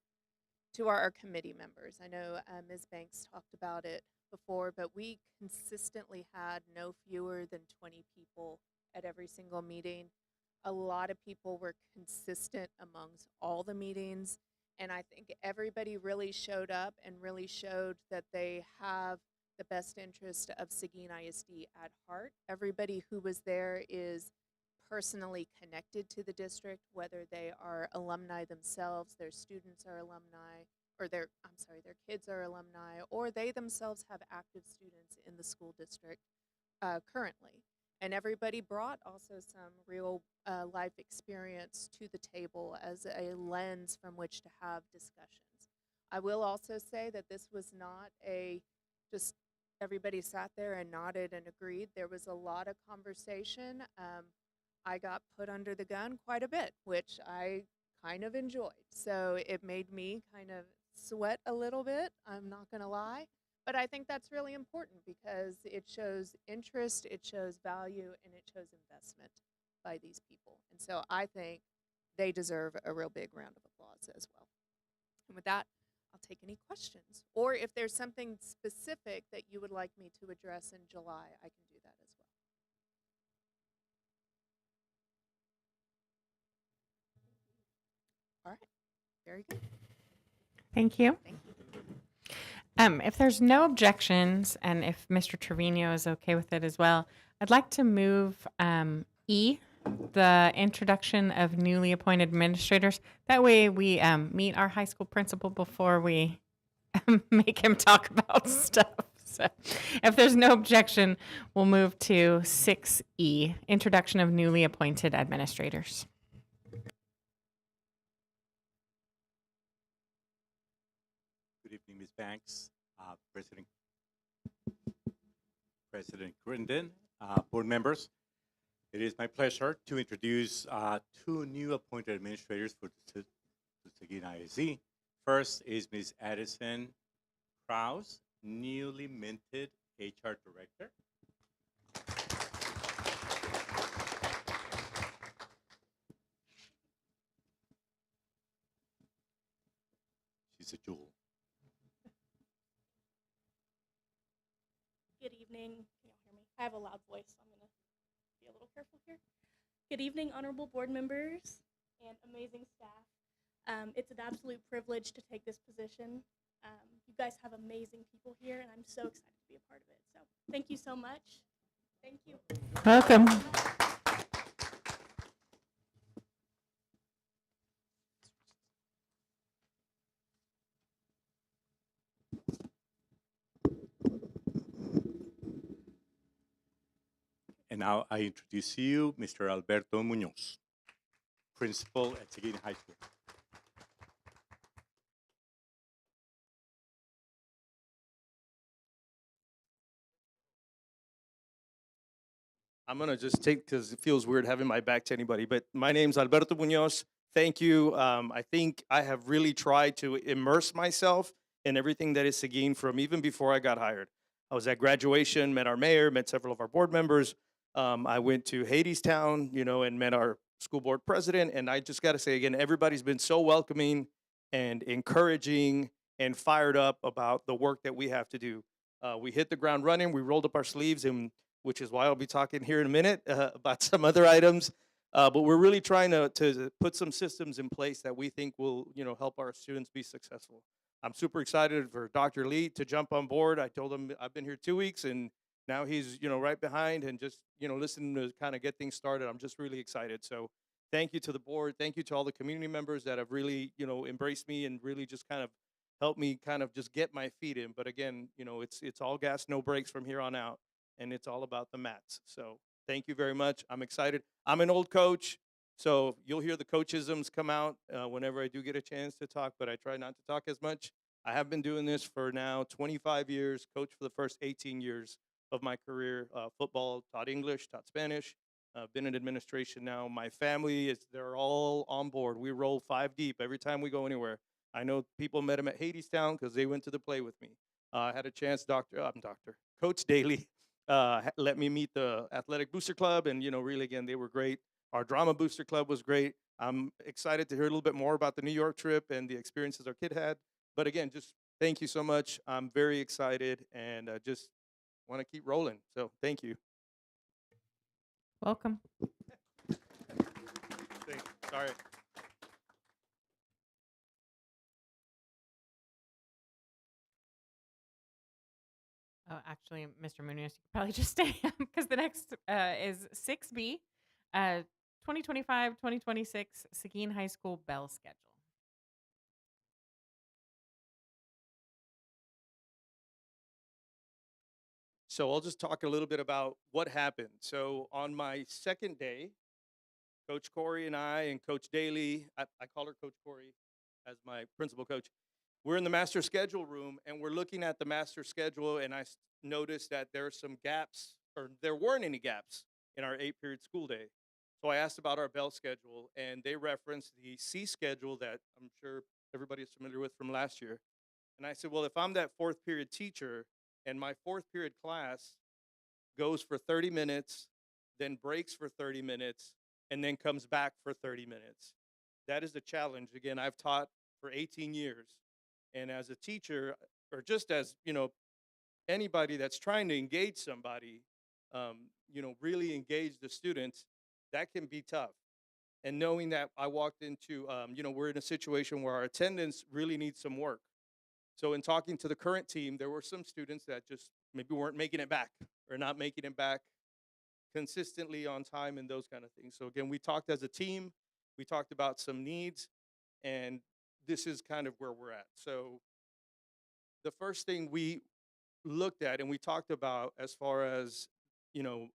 to our committee members. I know Ms. Banks talked about it before, but we consistently had no fewer than 20 people at every single meeting. A lot of people were consistent amongst all the meetings, and I think everybody really showed up and really showed that they have the best interest of Seguin ISD at heart. Everybody who was there is personally connected to the district, whether they are alumni themselves, their students are alumni, or their kids are alumni, or they themselves have active students in the school district currently. And everybody brought also some real life experience to the table as a lens from which to have discussions. I will also say that this was not a just everybody sat there and nodded and agreed. There was a lot of conversation. I got put under the gun quite a bit, which I kind of enjoyed. So it made me kind of sweat a little bit, I'm not going to lie. But I think that's really important because it shows interest, it shows value, and it shows investment by these people. And so I think they deserve a real big round of applause as well. And with that, I'll take any questions. Or if there's something specific that you would like me to address in July, I can do that as well. All right, very good. Thank you. Thank you. If there's no objections, and if Mr. Trevino is okay with it as well, I'd like to move E, the introduction of newly appointed administrators. That way we meet our high school principal before we make him talk about stuff. So if there's no objection, we'll move to 6E, introduction of newly appointed administrators. Good evening, Ms. Banks, President Crittenden, board members. It is my pleasure to introduce two new appointed administrators for the Seguin ISD. First is Ms. Addison Krause, newly minted HR Director. She's a jewel. Good evening. Can y'all hear me? I have a loud voice, so I'm going to be a little careful here. Good evening, honorable board members and amazing staff. It's an absolute privilege to take this position. You guys have amazing people here, and I'm so excited to be a part of it. So thank you so much. Thank you. Welcome. And now I introduce to you Mr. Alberto Munoz, principal at Seguin High School. I'm going to just take, because it feels weird having my back to anybody, but my name's Alberto Munoz. Thank you. I think I have really tried to immerse myself in everything that is Seguin from even before I got hired. I was at graduation, met our mayor, met several of our board members. I went to Hadestown, and met our school board president. And I just got to say again, everybody's been so welcoming and encouraging and fired up about the work that we have to do. We hit the ground running. We rolled up our sleeves, and which is why I'll be talking here in a minute about some other items. But we're really trying to put some systems in place that we think will, help our students be successful. I'm super excited for Dr. Lee to jump on board. I told him I've been here 2 weeks, and now he's, right behind and just, listening to kind of get things started. I'm just really excited. So thank you to the board. Thank you to all the community members that have really, embraced me and really just kind of helped me kind of just get my feet in. But again, it's all gas, no brakes from here on out. And it's all about the mats. So thank you very much. I'm excited. I'm an old coach, so you'll hear the coachisms come out whenever I do get a chance to talk, but I try not to talk as much. I have been doing this for now 25 years, coached for the first 18 years of my career, football, taught English, taught Spanish, been in administration now. My family, they're all on board. We roll 5 deep every time we go anywhere. I know people met him at Hadestown because they went to the play with me. I had a chance, Coach Daly, let me meet the Athletic Booster Club, and really again they were great. Our Drama Booster Club was great. I'm excited to hear a little bit more about the New York trip and the experiences our kid had. But again, just thank you so much. I'm very excited and just want to keep rolling. So thank you. Welcome. Sorry. Oh, actually, Mr. Munoz, you could probably just stay because the next is 6B, 2025-2026 Seguin High School bell schedule. So I'll just talk a little bit about what happened. So on my second day, Coach Corey and I and Coach Daly, I call her Coach Corey as my principal coach, we're in the master schedule room, and we're looking at the master schedule, and I noticed that there are some gaps, or there weren't any gaps in our 8-period school day. So I asked about our bell schedule, and they referenced the C schedule that I'm sure everybody is familiar with from last year. And I said, well, if I'm that 4th period teacher, and my 4th period class goes for 30 minutes, then breaks for 30 minutes, and then comes back for 30 minutes. That is the challenge. Again, I've taught for 18 years. And as a teacher, or just as, anybody that's trying to engage somebody, really engage the students, that can be tough. And knowing that I walked into, we're in a situation where our attendance really needs some work. So in talking to the current team, there were some students that just maybe weren't making it back or not making it back consistently on time and those kind of things. So again, we talked as a team, we talked about some needs, and this is kind of where we're at. So the first thing we looked at and we talked about as far as,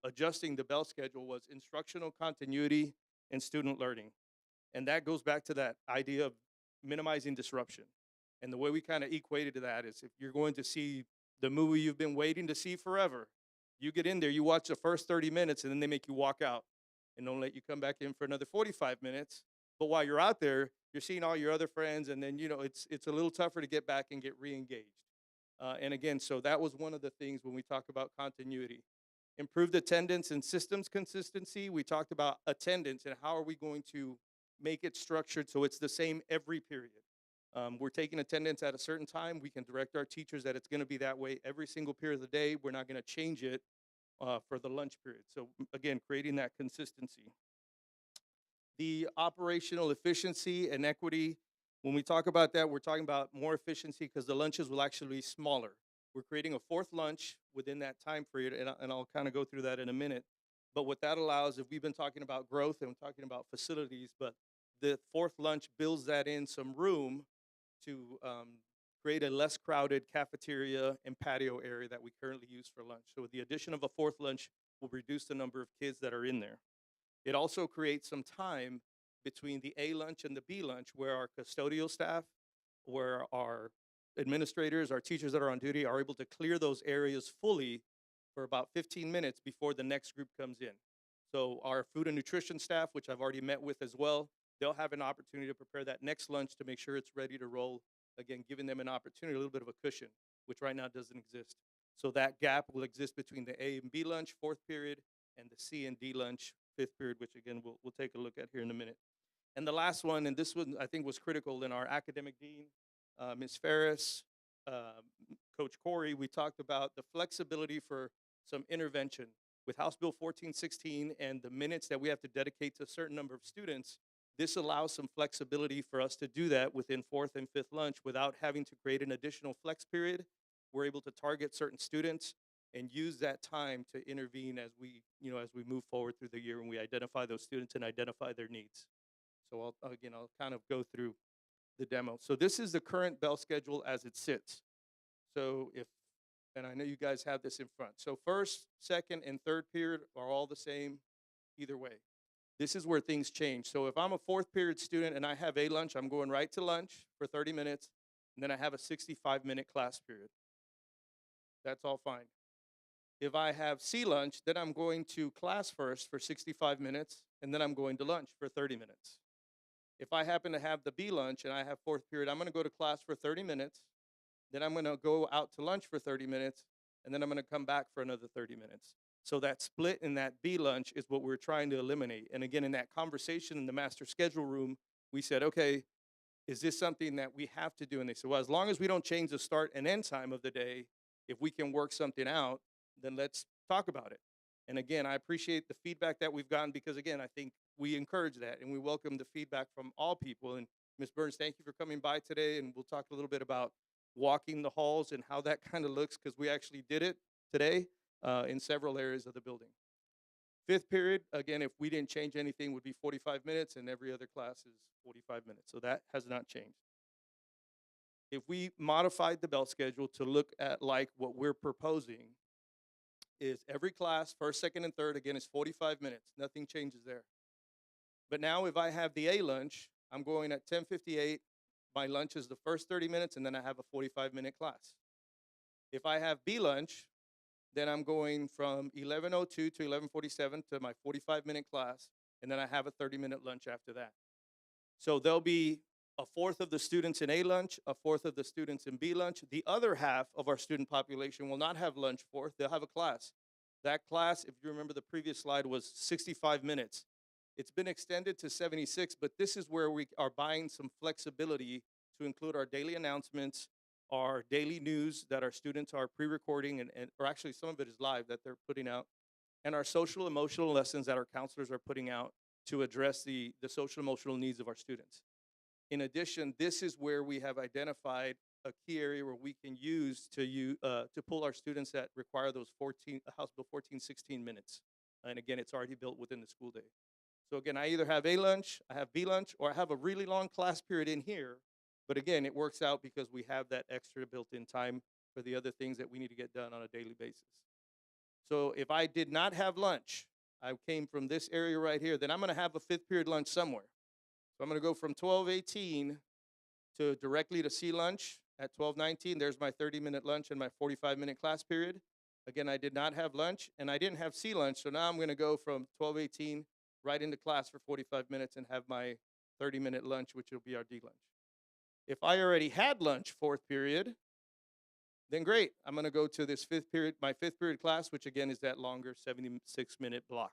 adjusting the bell schedule was instructional continuity and student learning. And that goes back to that idea of minimizing disruption. And the way we kind of equated to that is if you're going to see the movie you've been waiting to see forever, you get in there, you watch the first 30 minutes, and then they make you walk out and don't let you come back in for another 45 minutes. But while you're out there, you're seeing all your other friends, and then, it's a little tougher to get back and get re-engaged. And again, so that was one of the things when we talk about continuity. Improved attendance and systems consistency. We talked about attendance and how are we going to make it structured so it's the same every period. We're taking attendance at a certain time. We can direct our teachers that it's going to be that way every single period of the day. We're not going to change it for the lunch period. So again, creating that consistency. The operational efficiency and equity. When we talk about that, we're talking about more efficiency because the lunches will actually be smaller. We're creating a 4th lunch within that time period, and I'll kind of go through that in a minute. But what that allows, if we've been talking about growth and we're talking about facilities, but the 4th lunch builds that in some room to create a less crowded cafeteria and patio area that we currently use for lunch. So with the addition of a 4th lunch, will reduce the number of kids that are in there. It also creates some time between the A lunch and the B lunch where our custodial staff, where our administrators, our teachers that are on duty are able to clear those areas fully for about 15 minutes before the next group comes in. So our food and nutrition staff, which I've already met with as well, they'll have an opportunity to prepare that next lunch to make sure it's ready to roll. Again, giving them an opportunity, a little bit of a cushion, which right now doesn't exist. So that gap will exist between the A and B lunch, 4th period, and the C and D lunch, 5th period, which again, we'll take a look at here in a minute. And the last one, and this one I think was critical in our academic dean, Ms. Ferris, Coach Corey, we talked about the flexibility for some intervention. With House Bill 1416 and the minutes that we have to dedicate to a certain number of students, this allows some flexibility for us to do that within 4th and 5th lunch without having to create an additional flex period. We're able to target certain students and use that time to intervene as we move forward through the year and we identify those students and identify their needs. So I'll kind of go through the demo. So this is the current bell schedule as it sits. So and I know you guys have this in front. So 1st, 2nd, and 3rd period are all the same either way. This is where things change. So if I'm a 4th period student and I have A lunch, I'm going right to lunch for 30 minutes, and then I have a 65-minute class period. That's all fine. If I have C lunch, then I'm going to class first for 65 minutes, and then I'm going to lunch for 30 minutes. If I happen to have the B lunch and I have 4th period, I'm going to go to class for 30 minutes, then I'm going to go out to lunch for 30 minutes, and then I'm going to come back for another 30 minutes. So that split in that B lunch is what we're trying to eliminate. And again, in that conversation in the master schedule room, we said, okay, is this something that we have to do? And they said, well, as long as we don't change the start and end time of the day, if we can work something out, then let's talk about it. And again, I appreciate the feedback that we've gotten because, again, I think we encourage that and we welcome the feedback from all people. And Ms. Burns, thank you for coming by today. And we'll talk a little bit about walking the halls and how that kind of looks because we actually did it today in several areas of the building. 5th period, again, if we didn't change anything, would be 45 minutes, and every other class is 45 minutes. So that has not changed. If we modified the bell schedule to look at like what we're proposing, is every class, 1st, 2nd, and 3rd, again, is 45 minutes. Nothing changes there. But now if I have the A lunch, I'm going at 10:58. My lunch is the first 30 minutes, and then I have a 45-minute class. If I have B lunch, then I'm going from 11:02 to 11:47 to my 45-minute class, and then I have a 30-minute lunch after that. So there'll be a 1/4 of the students in A lunch, a 1/4 of the students in B lunch. The other half of our student population will not have lunch 4th, they'll have a class. That class, if you remember the previous slide, was 65 minutes. It's been extended to 76, but this is where we are buying some flexibility to include our daily announcements, our daily news that our students are pre-recording, or actually some of it is live that they're putting out, and our social emotional lessons that our counselors are putting out to address the social emotional needs of our students. In addition, this is where we have identified a key area where we can use to pull our students that require those House Bill 1416 minutes. And again, it's already built within the school day. So again, I either have A lunch, I have B lunch, or I have a really long class period in here. But again, it works out because we have that extra built-in time for the other things that we need to get done on a daily basis. So if I did not have lunch, I came from this area right here, then I'm going to have a 5th period lunch somewhere. So I'm going to go from 12:18 to directly to C lunch at 12:19. There's my 30-minute lunch and my 45-minute class period. Again, I did not have lunch, and I didn't have C lunch, so now I'm going to go from 12:18 right into class for 45 minutes and have my 30-minute lunch, which will be our D lunch. If I already had lunch 4th period, then great. I'm going to go to this 5th period, my 5th period class, which again is that longer 76-minute block.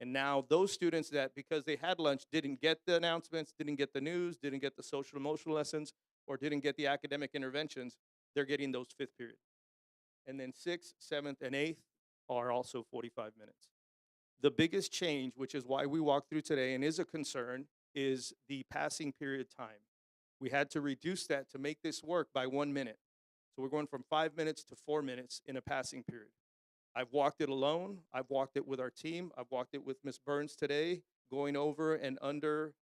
And now those students that, because they had lunch, didn't get the announcements, didn't get the news, didn't get the social emotional lessons, or didn't get the academic interventions, they're getting those 5th period. And then 6th, 7th, and 8th are also 45 minutes. The biggest change, which is why we walked through today and is a concern, is the passing period time. We had to reduce that to make this work by 1 minute. So we're going from 5 minutes to 4 minutes in a passing period. I've walked it alone. I've walked it with our team. I've walked it with Ms. Burns today, going over and under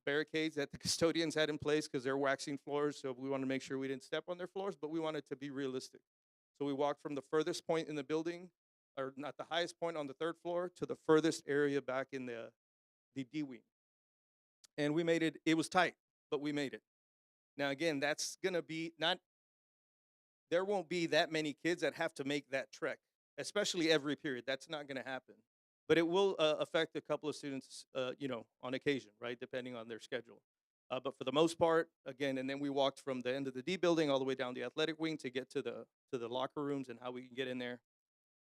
barricades that the custodians had in place because they're waxing floors. So we wanted to make sure we didn't step on their floors, but we wanted to be realistic. So we walked from the furthest point in the building or not the highest point on the 3rd floor to the furthest area back in the D wing. And we made it. It was tight, but we made it. Now again, that's gonna be not. There won't be that many kids that have to make that trek, especially every period. That's not gonna happen. But it will affect a couple of students, on occasion, right, depending on their schedule. But for the most part, again, and then we walked from the end of the D building all the way down the athletic wing to get to the locker rooms and how we can get in there.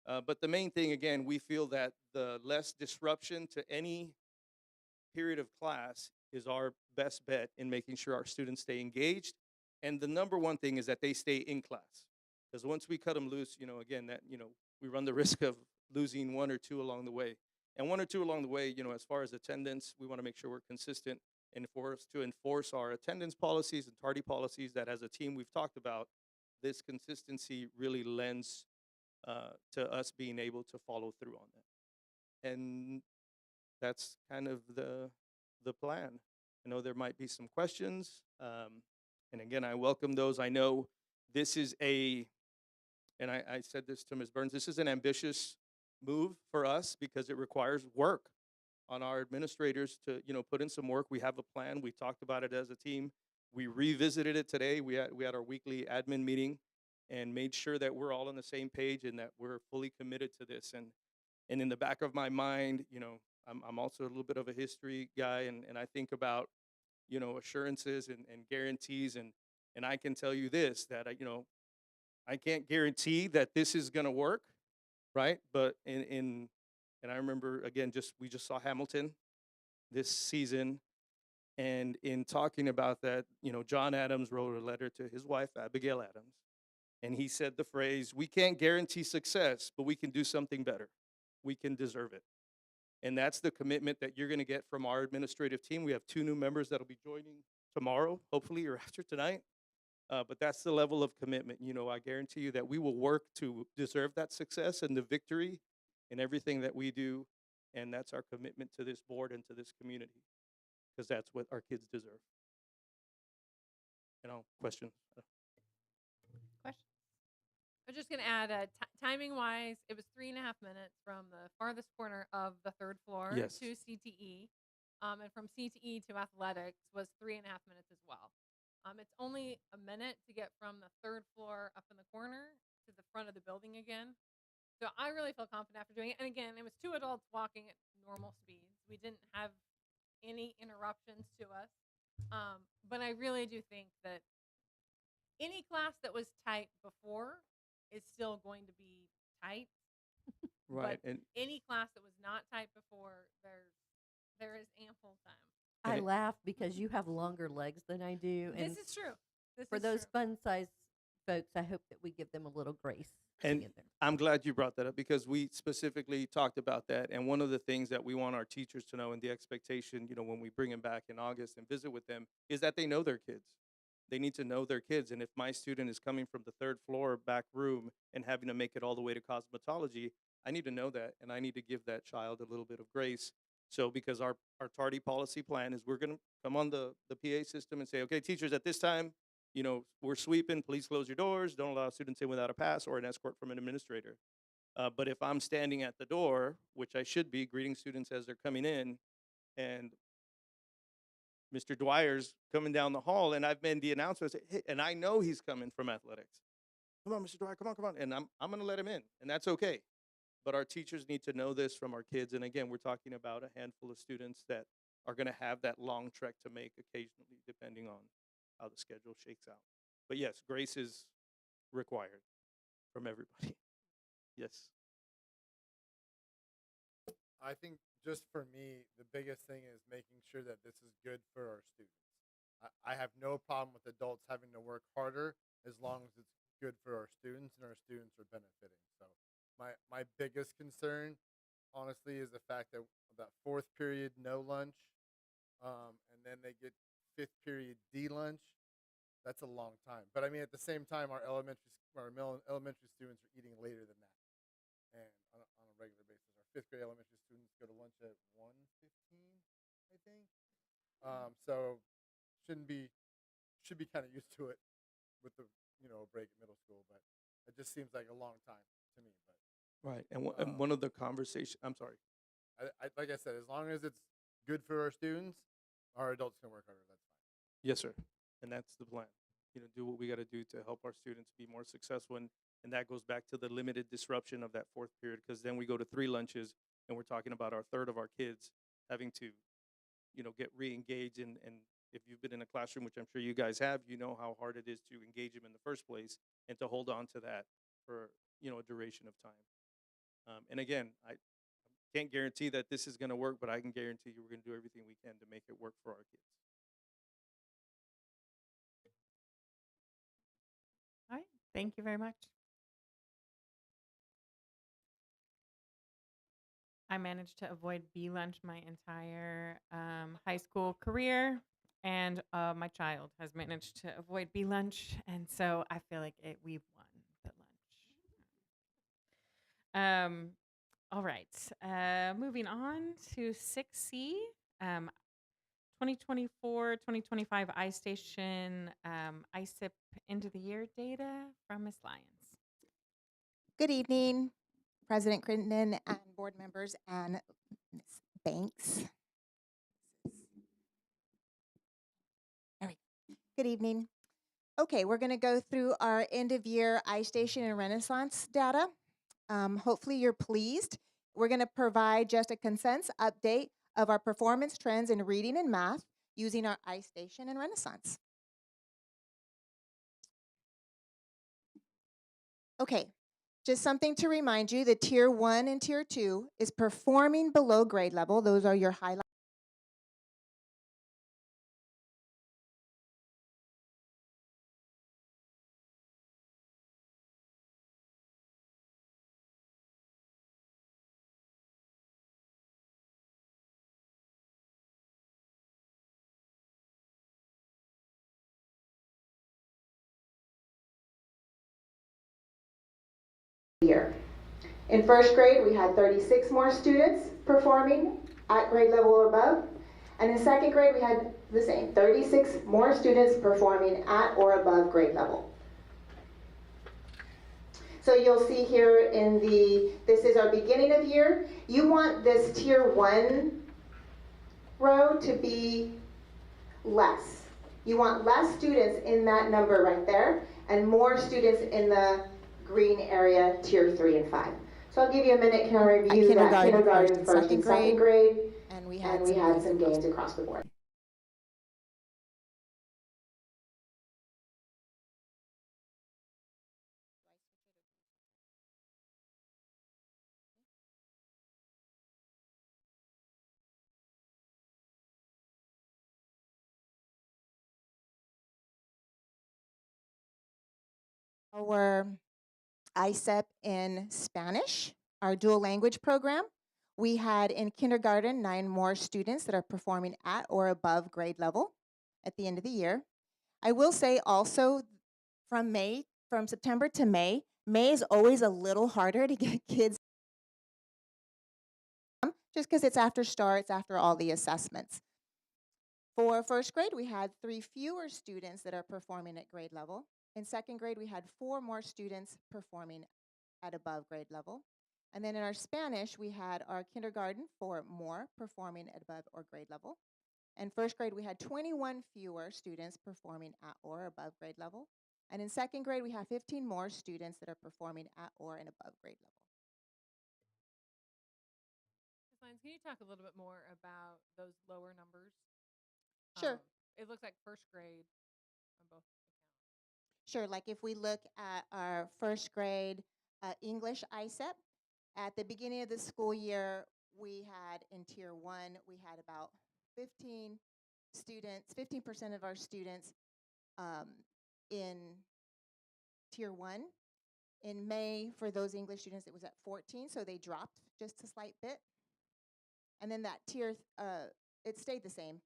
But the main thing, again, we feel that the less disruption to any period of class is our best bet in making sure our students stay engaged. And the number one thing is that they stay in class. Because once we cut them loose, again, we run the risk of losing 1 or 2 along the way. And 1 or 2 along the way, as far as attendance, we want to make sure we're consistent and for us to enforce our attendance policies and tardy policies that as a team we've talked about. This consistency really lends to us being able to follow through on that. And that's kind of the plan. I know there might be some questions. And again, I welcome those. I know this is and I said this to Ms. Burns, this is an ambitious move for us because it requires work on our administrators to, put in some work. We have a plan. We talked about it as a team. We revisited it today. We had our weekly admin meeting and made sure that we're all on the same page and that we're fully committed to this. And in the back of my mind, I'm also a little bit of a history guy, and I think about, assurances and guarantees, and I can tell you this, that I can't guarantee that this is going to work, right? But and I remember again, we just saw Hamilton this season, and in talking about that, John Adams wrote a letter to his wife Abigail Adams, and he said the phrase, "We can't guarantee success, but we can do something better. We can deserve it." And that's the commitment that you're going to get from our administrative team. We have 2 new members that'll be joining tomorrow, hopefully, or after tonight. But that's the level of commitment. I guarantee you that we will work to deserve that success and the victory in everything that we do. And that's our commitment to this board and to this community, because that's what our kids deserve. Questions? Question? I'm just going to add, timing-wise, it was 3.5 minutes from the farthest corner of the 3rd floor Yes. to CTE, and from CTE to athletics was 3.5 minutes as well. It's only a minute to get from the 3rd floor up in the corner to the front of the building again. So I really feel confident after doing it. And again, it was 2 adults walking at normal speeds. We didn't have any interruptions to us. But I really do think that any class that was tight before is still going to be tight. Right. But And any class that was not tight before, there is ample time. I it- laugh because you have longer legs than I do. And This is true. This for is those true. fun-sized folks, I hope that we give them a little grace. And to get there. I'm glad you brought that up because we specifically talked about that. And one of the things that we want our teachers to know and the expectation, when we bring them back in August and visit with them is that they know their kids. They need to know their kids. And if my student is coming from the 3rd floor back room and having to make it all the way to cosmetology, I need to know that. And I need to give that child a little bit of grace. So because our tardy policy plan is we're going to come on the PA system and say, okay, teachers, at this time, we're sweeping, please close your doors, don't allow students in without a pass or an escort from an administrator. But if I'm standing at the door, which I should be, greeting students as they're coming in, and Mr. Dwyer's coming down the hall, and I've made the announcement, hey, and I know he's coming from athletics. Come on, Mr. Dwyer, come on. And I'm going to let him in, and that's okay. But our teachers need to know this from our kids. And again, we're talking about a handful of students that are going to have that long trek to make occasionally, depending on how the schedule shakes out. But yes, grace is required from everybody. Yes. I think just for me, the biggest thing is making sure that this is good for our students. I have no problem with adults having to work harder as long as it's good for our students and our students are benefiting. So my biggest concern, honestly, is the fact that 4th period no lunch, and then they get 5th period D lunch. That's a long time. But I mean, at the same time, our elementary students are eating later than that, and on a regular basis. Our 5th grade elementary students go to lunch at 1:15, I think. So should be kind of used to it with the break at middle school, but it just seems like a long time to me. But Right. And one of the conversation, I'm sorry. Like I said, as long as it's good for our students, our adults can work harder. That's fine. Yes, sir. And that's the plan. Do what we got to do to help our students be more successful. And that goes back to the limited disruption of that fourth period, because then we go to 3 lunches and we're talking about our third of our kids having to, get re-engaged. And if you've been in a classroom, which I'm sure you guys have, you know how hard it is to engage them in the first place and to hold on to that for, a duration of time. And again, I can't guarantee that this is going to work, but I can guarantee you we're going to do everything we can to make it work for our kids. All right. Thank you very much. I managed to avoid bee lunch my entire high school career, and my child has managed to avoid bee lunch, and so I feel like we've won the lunch. All right. Moving on to 6C, 2024-2025 iStation ISIP end of the year data from Ms. Lyons. Good evening, President Crittenden and board members and Ms. Banks. There we go. Good evening. Okay, we're going to go through our end of year iStation and Renaissance data. Hopefully you're pleased. We're going to provide just a consensus update of our performance trends in reading and math using our iStation and Renaissance. Okay. Just something to remind you, the Tier 1 and Tier 2 is performing below grade level. Those are your highlights. Year. In first grade, we had 36 more students performing at grade level or above. And in second grade, we had the same, 36 more students performing at or above grade level. So you'll see here this is our beginning of year. You want this Tier 1 row to be less. You want less students in that number right there and more students in the green area, Tier 3 and 5. So I'll give you a minute. Can I review that kindergarten first and second grade? And we had some gains across the board. Our ISEP in Spanish, our dual language program. We had in kindergarten 9 more students that are performing at or above grade level at the end of the year. I will say also from September to May is always a little harder to get kids just because it's after starts, after all the assessments. For first grade, we had 3 fewer students that are performing at grade level. In second grade, we had 4 more students performing at above grade level. And then in our Spanish, we had our kindergarten 4 more performing at above or grade level. In first grade, we had 21 fewer students performing at or above grade level. And in second grade, we have 15 more students that are performing at or and above grade level. Ms. Lyons, can you talk a little bit more about those lower numbers? Sure. It looks like first grade on both accounts. Sure, like if we look at our first grade English ISEP, at the beginning of the school year, we had in Tier 1, we had about 15% of our students in Tier 1. In May, for those English students, it was at 14, so they dropped just a slight bit. And then that tier, it stayed the same.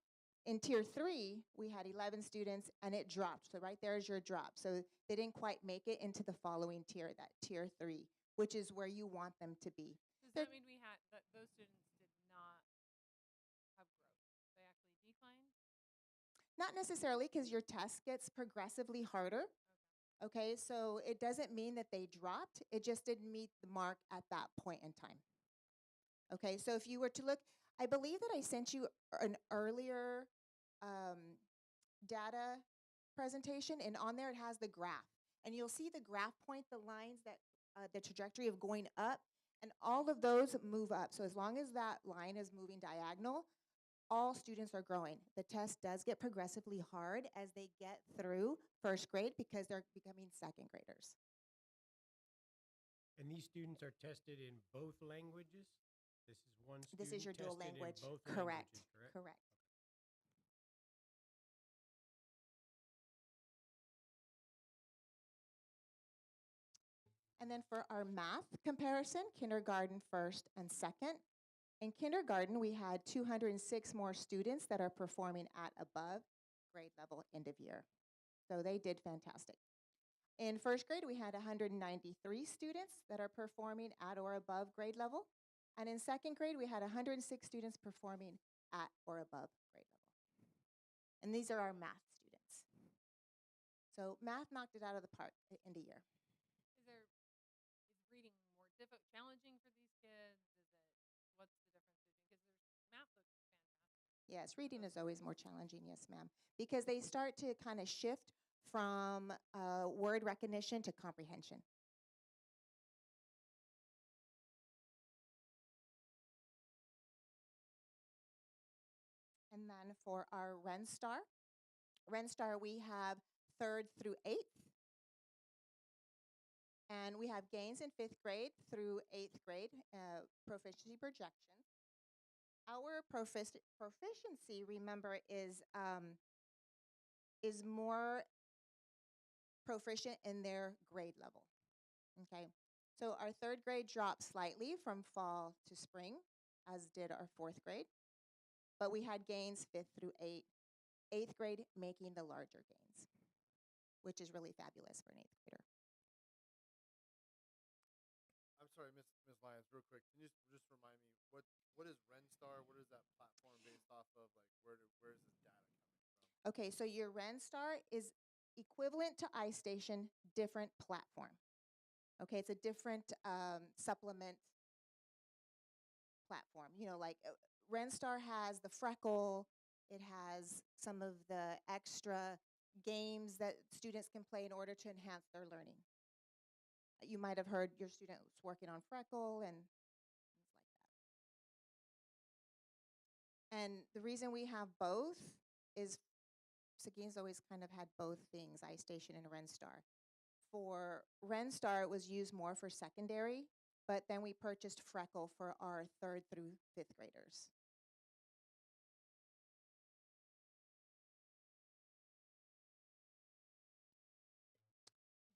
In Tier 3, we had 11 students, and it dropped. So right there is your drop. So they didn't quite make it into the following tier, that Tier 3, which is where you want them to be. Does that mean we had those students did not have growth? They actually declined? Not necessarily, because your test gets progressively harder. Okay, so it doesn't mean that they dropped, it just didn't meet the mark at that point in time. Okay, so if you were to look, I believe that I sent you an earlier data presentation, and on there it has the graph. And you'll see the graph point, the lines that, the trajectory of going up, and all of those move up. So as long as that line is moving diagonal, all students are growing. The test does get progressively hard as they get through first grade because they're becoming second graders. And these students are tested in both languages? This is one student This is your dual tested in language. both Correct. languages, correct? Correct. And then for our math comparison, kindergarten first and second. In kindergarten, we had 206 more students that are performing at above grade level end of year. So they did fantastic. In first grade, we had 193 students that are performing at or above grade level. And in second grade, we had 106 students performing at or above grade level. And these are our math students. So math knocked it out of the park at end of year. Is reading more challenging for these kids? What's the difference between, because there's math looks fantastic. Yes, reading is always more challenging, yes, ma'am, because they start to kind of shift from word recognition to comprehension. And then for our RenStar, we have 3rd through 8th. And we have gains in 5th grade through 8th grade, proficiency projections. Our proficiency, remember, is more proficient in their grade level, okay? So our 3rd grade dropped slightly from fall to spring, as did our 4th grade. But we had gains 5th through 8th. 8th grade making the larger gains, which is really fabulous for an 8th grader. I'm sorry, Ms. Lyons, real quick. Can you just remind me what is RenStar? What is that platform based off of? Like, where is this data coming from? Okay, so your RenStar is equivalent to iStation, different platform. Okay, it's a different supplement platform. You know, like RenStar has the Freckle. It has some of the extra games that students can play in order to enhance their learning. You might have heard your student was working on Freckle and things like that. And the reason we have both is Seguin's always kind of had both things, iStation and RenStar. For RenStar, it was used more for secondary, but then we purchased Freckle for our 3rd through 5th graders.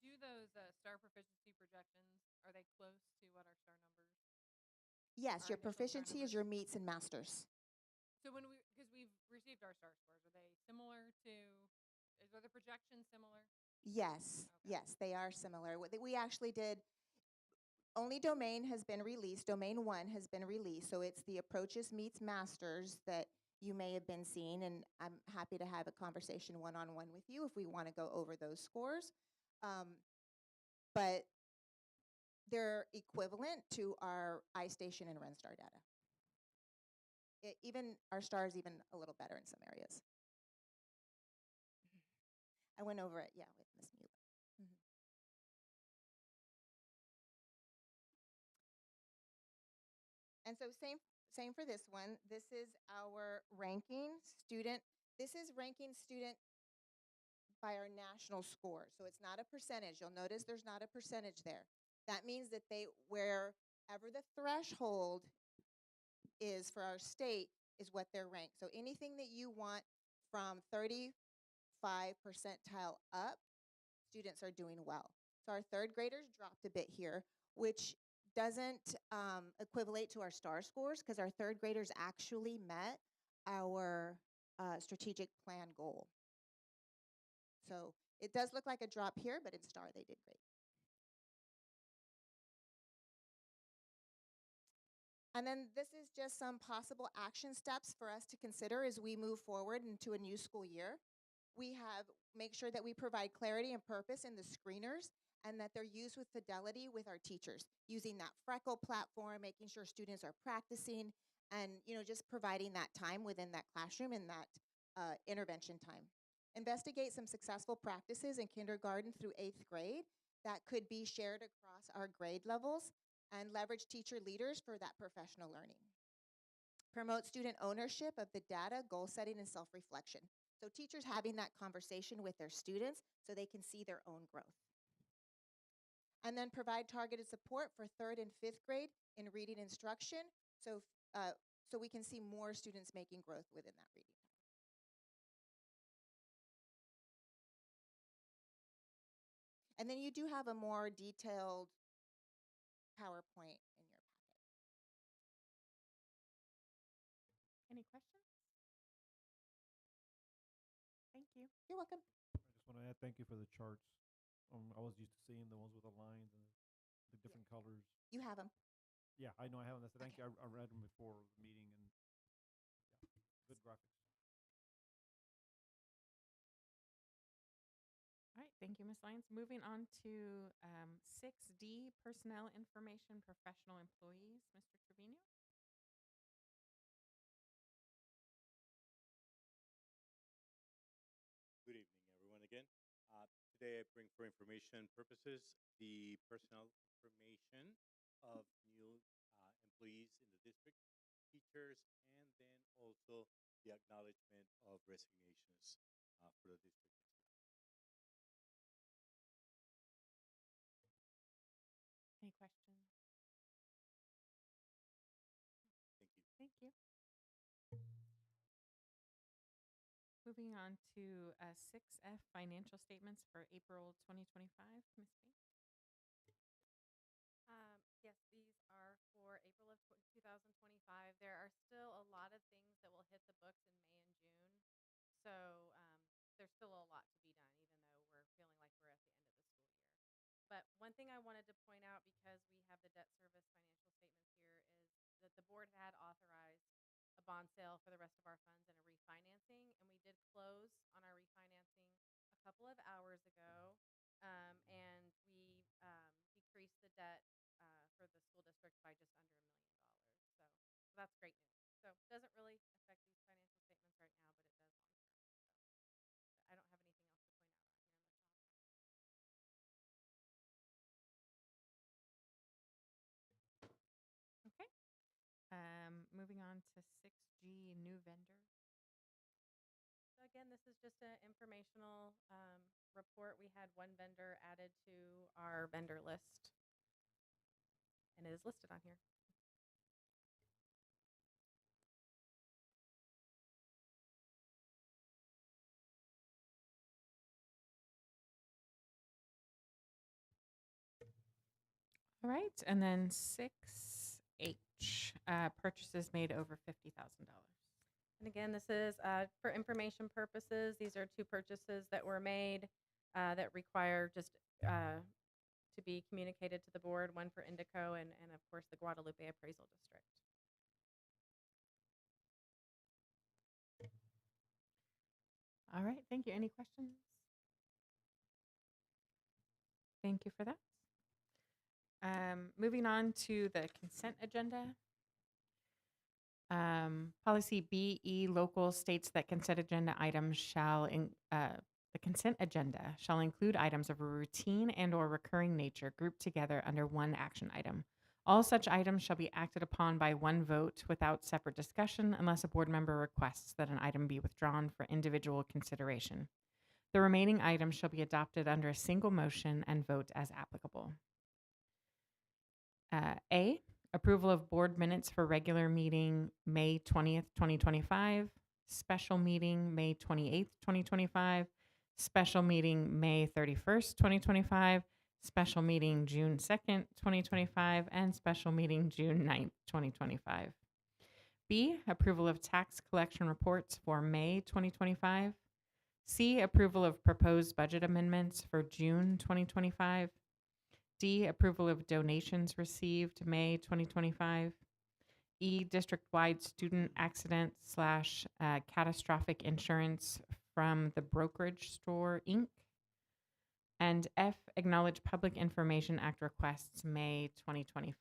Do those star proficiency projections, are they close to what our star numbers? Yes, Our your initial star proficiency is your numbers? meets and masters. So because we've received our star scores, are they similar to, are the projections similar? Yes, Okay. yes, they are similar. We actually did, only domain has been released, domain 1 has been released, so it's the approaches meets masters that you may have been seeing, and I'm happy to have a conversation one-on-one with you if we want to go over those scores. But they're equivalent to our iStation and RenStar data. Even our star is even a little better in some areas. I went over it, yeah, with Ms. Mueller. And so same for this one. This is our ranking student. This is ranking student by our national score. So it's not a percentage. You'll notice there's not a percentage there. That means that wherever the threshold is for our state is what they're ranked. So anything that you want from 35 percentile up, students are doing well. So our 3rd graders dropped a bit here, which doesn't equivalate to our star scores because our 3rd graders actually met our strategic plan goal. So it does look like a drop here, but in star they did great. And then this is just some possible action steps for us to consider as we move forward into a new school year. We have make sure that we provide clarity and purpose in the screeners and that they're used with fidelity with our teachers, using that Freckle platform, making sure students are practicing, and just providing that time within that classroom and that intervention time. Investigate some successful practices in kindergarten through 8th grade that could be shared across our grade levels and leverage teacher leaders for that professional learning. Promote student ownership of the data, goal setting, and self-reflection. So teachers having that conversation with their students so they can see their own growth. And then provide targeted support for 3rd and 5th grade in reading instruction so we can see more students making growth within that reading time. And then you do have a more detailed PowerPoint in your packet. Any questions? Thank you. You're welcome. I just want to add thank you for the charts. I was used to seeing the ones with the lines and the different colors. You have them. Yeah, I know I haven't. Thank Okay. you. I read them before the meeting, and yeah, good graphics. All right, thank you, Ms. Lyons. Moving on to 6D, personnel information, professional employees. Mr. Trevino? Good evening, everyone, again. Today I bring for information purposes the personnel information of new employees in the district, teachers, and then also the acknowledgement of resignations for the district as well. Any questions? Thank you. Thank you. Moving on to 6F, financial statements for April 2025. Ms. Bain? Yes, these are for April of 2025. There are still a lot of things that will hit the books in May and June. So there's still a lot to be done, even though we're feeling like we're at the end of the school year. But one thing I wanted to point out, because we have the debt service financial statements here, is that the board had authorized a bond sale for the rest of our funds and a refinancing. And we did close on our refinancing a couple of hours ago. And we decreased the debt for the school district by just under $1 million. So that's great news. So it doesn't really affect these financial statements right now, but it does long term. So I don't have anything else to point out on here on the top. Okay. Moving on to 6G, new vendor. So again, this is just an informational report. We had one vendor added to our vendor list, and it is listed on here. All right, and then 6H, purchases made over $50,000. And again, this is for information purposes. These are 2 purchases that were made that require just to be communicated to the board, one for Indico and of course, the Guadalupe Appraisal District. All right, thank you. Any questions? Thank you for that. Moving on to the consent agenda. Policy BE local states that consent agenda items the consent agenda shall include items of a routine and or recurring nature grouped together under one action item. All such items shall be acted upon by one vote without separate discussion unless a board member requests that an item be withdrawn for individual consideration. The remaining items shall be adopted under a single motion and vote as applicable. A, approval of board minutes for regular meeting May 20th, 2025, special meeting May 28th, 2025, special meeting May 31st, 2025, special meeting June 2nd, 2025, and special meeting June 9th, 2025. B, approval of tax collection reports for May 2025. C, approval of proposed budget amendments for June 2025. D, approval of donations received May 2025. E, district-wide student accident / catastrophic insurance from the Brokerage Store, Inc. And F, acknowledge Public Information Act requests, May 2025.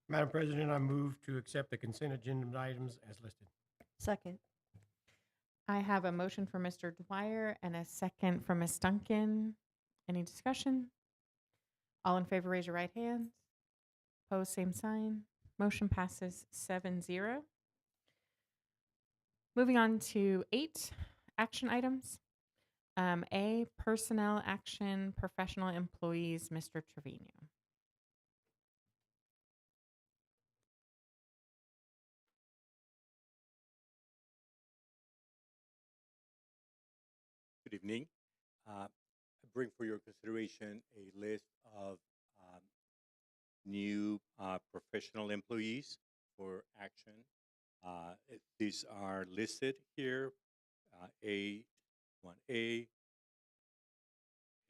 Madam President, I move to accept the consent agenda items as listed. Second. I have a motion for Mr. Dwyer and a second from Ms. Duncan. Any discussion? All in favor, raise your right hand. Opposed, same sign. Motion passes 7-0. Moving on to 8 action items. A, personnel action, professional employees, Mr. Trevino. Good evening. I bring for your consideration a list of new professional employees for action. These are listed here, A1A,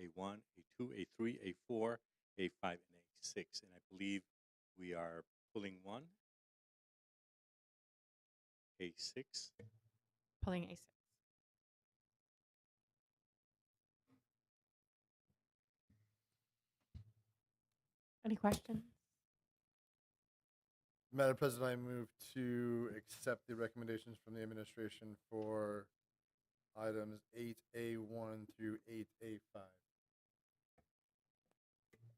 A1, A2, A3, A4, A5, and A6. And I believe we are pulling one, A6. Pulling A6. Any questions? Madam President, I move to accept the recommendations from the administration for items 8A1 through 8A5.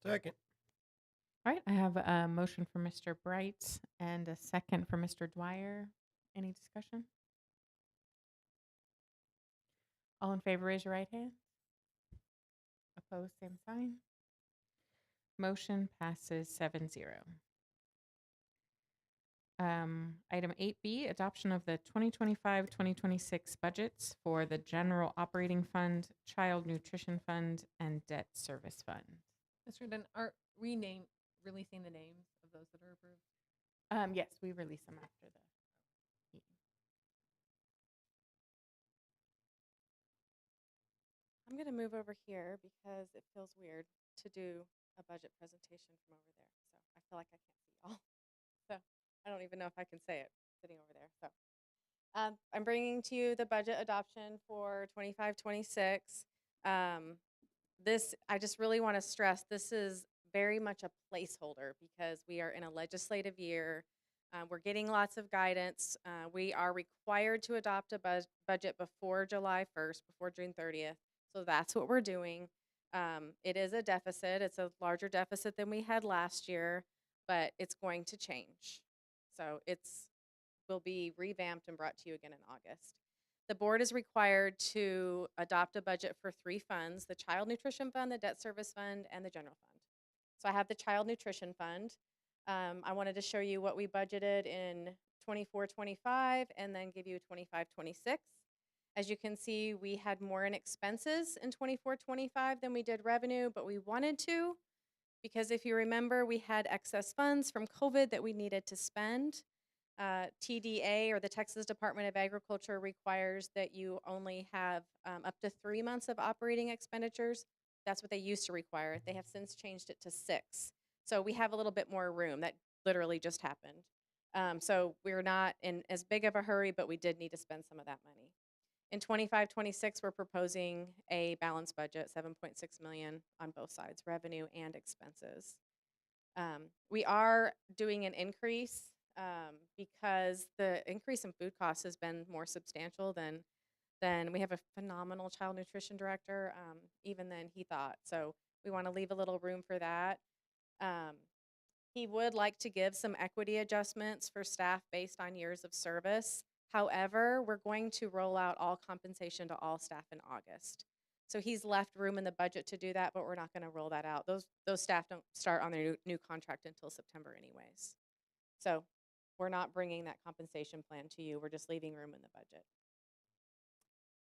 Second. All right, I have a motion for Mr. Bright and a second for Mr. Dwyer. Any discussion? All in favor, raise your right hand. Opposed, same sign. Motion passes 7-0. Item 8B, adoption of the 2025-2026 budgets for the General Operating Fund, Child Nutrition Fund, and Debt Service Fund. Mr. Dunn, are releasing the names of those that are approved? Yes, we release them after the meeting. I'm going to move over here because it feels weird to do a budget presentation from over there. So I feel like I can't see y'all. So I don't even know if I can say it sitting over there. So I'm bringing to you the budget adoption for 25-26. This, I just really want to stress, this is very much a placeholder because we are in a legislative year. We're getting lots of guidance. We are required to adopt a budget before July 1st, before June 30th. So that's what we're doing. It is a deficit. It's a larger deficit than we had last year, but it's going to change. So will be revamped and brought to you again in August. The board is required to adopt a budget for 3 funds: the Child Nutrition Fund, the Debt Service Fund, and the General Fund. So I have the Child Nutrition Fund. I wanted to show you what we budgeted in 24-25 and then give you 25-26. As you can see, we had more in expenses in 24-25 than we did revenue, but we wanted to because if you remember, we had excess funds from COVID that we needed to spend. TDA, or the Texas Department of Agriculture, requires that you only have up to 3 months of operating expenditures. That's what they used to require. They have since changed it to 6. So we have a little bit more room. That literally just happened. So we're not in as big of a hurry, but we did need to spend some of that money. In 25-26, we're proposing a balanced budget, $7.6 million on both sides, revenue and expenses. We are doing an increase because the increase in food costs has been more substantial than we have a phenomenal child nutrition director, even than he thought. So we want to leave a little room for that. He would like to give some equity adjustments for staff based on years of service. However, we're going to roll out all compensation to all staff in August. So he's left room in the budget to do that, but we're not going to roll that out. Those staff don't start on their new contract until September anyways. So we're not bringing that compensation plan to you. We're just leaving room in the budget.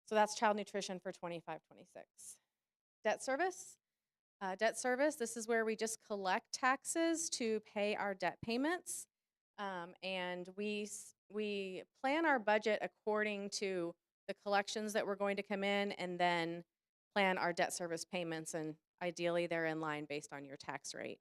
So that's child nutrition for 25-26. Debt service. Debt service, this is where we just collect taxes to pay our debt payments. And we plan our budget according to the collections that we're going to come in and then plan our debt service payments, and ideally they're in line based on your tax rate.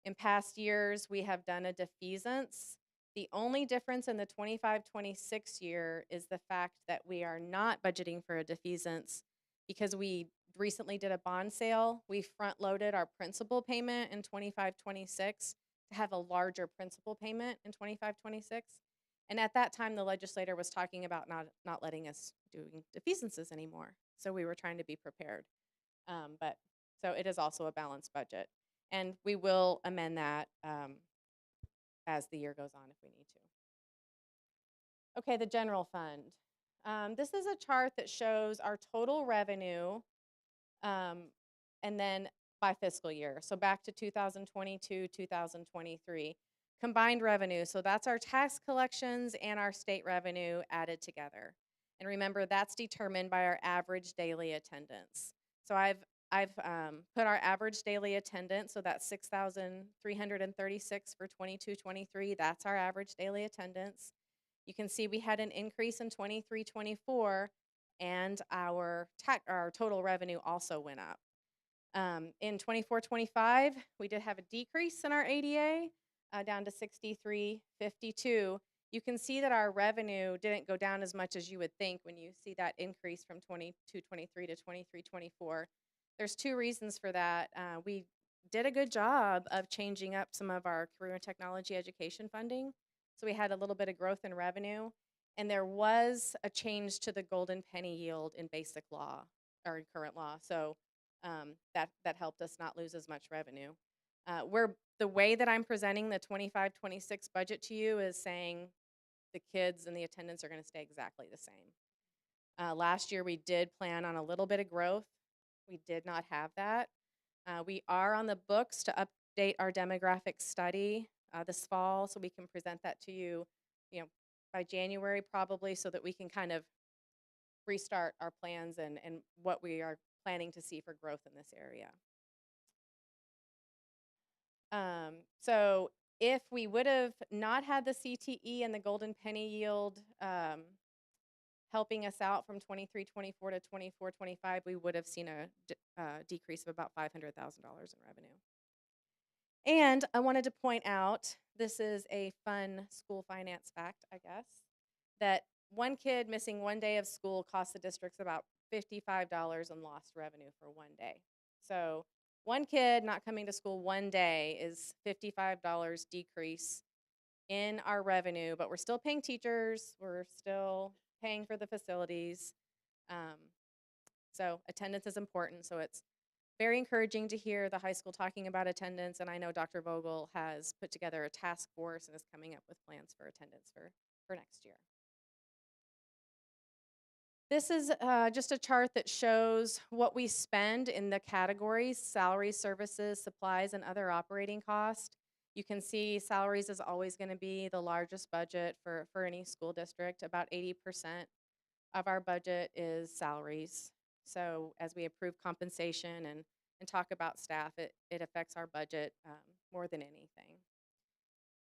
In past years, we have done a defeasance The only difference in the 25-26 year is the fact that we are not budgeting for a defeasance because we recently did a bond sale. We front loaded our principal payment in 25-26 to have a larger principal payment in 25-26. And at that time, the legislator was talking about not letting us doing defeasances anymore. So we were trying to be prepared. But so it is also a balanced budget. And we will amend that as the year goes on if we need to. Okay, the general fund. This is a chart that shows our total revenue and then by fiscal year. So back to 2022, 2023. Combined revenue, so that's our tax collections and our state revenue added together. And remember, that's determined by our average daily attendance. So I've put our average daily attendance, so that's 6,336 for 22-23. That's our average daily attendance. You can see we had an increase in 23-24, and our total revenue also went up. In 24-25, we did have a decrease in our ADA, down to 63.52. You can see that our revenue didn't go down as much as you would think when you see that increase from 22-23 to 23-24. There's two reasons for that. We did a good job of changing up some of our career and technology education funding. So we had a little bit of growth in revenue. And there was a change to the golden penny yield in basic law, or in current law. So that helped us not lose as much revenue. The way that I'm presenting the 25-26 budget to you is saying the kids and the attendance are going to stay exactly the same. Last year we did plan on a little bit of growth. We did not have that. We are on the books to update our demographic study this fall, so we can present that to you, by January probably, so that we can kind of restart our plans and what we are planning to see for growth in this area. So if we would have not had the CTE and the golden penny yield helping us out from 23-24 to 24-25, we would have seen a decrease of about $500,000 in revenue. And I wanted to point out, this is a fun school finance fact, I guess, that one kid missing one day of school costs the districts about $55 in lost revenue for one day. So one kid not coming to school one day is $55 decrease in our revenue, but we're still paying teachers, we're still paying for the facilities. So attendance is important, so it's very encouraging to hear the high school talking about attendance, and I know Dr. Vogel has put together a task force and is coming up with plans for attendance for next year. This is just a chart that shows what we spend in the categories: salaries, services, supplies, and other operating costs. You can see salaries is always going to be the largest budget for any school district. About 80% of our budget is salaries. So as we approve compensation and talk about staff, it affects our budget more than anything.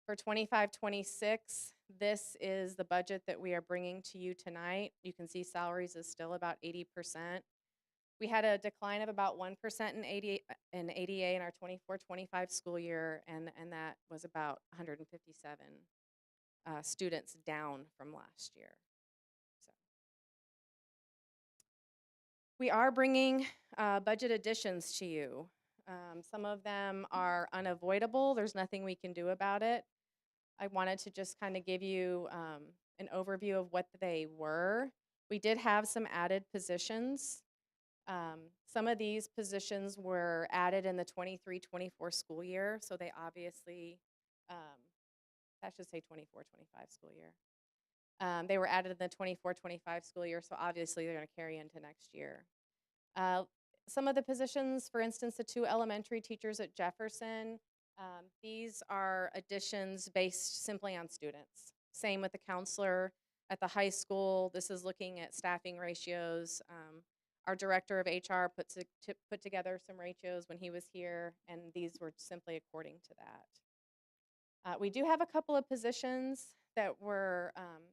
For 25-26, this is the budget that we are bringing to you tonight. You can see salaries is still about 80%. We had a decline of about 1% in ADA in our 24-25 school year, and that was about 157 students down from last year. So we are bringing budget additions to you. Some of them are unavoidable. There's nothing we can do about it. I wanted to just kind of give you an overview of what they were. We did have some added positions. Some of these positions were added in the 23-24 school year, so they obviously, that should say 24-25 school year. They were added in the 24-25 school year, so obviously they're going to carry into next year. Some of the positions, for instance, the 2 elementary teachers at Jefferson, these are additions based simply on students. Same with the counselor at the high school. This is looking at staffing ratios. Our director of HR put together some ratios when he was here, and these were simply according to that. We do have a couple of positions that were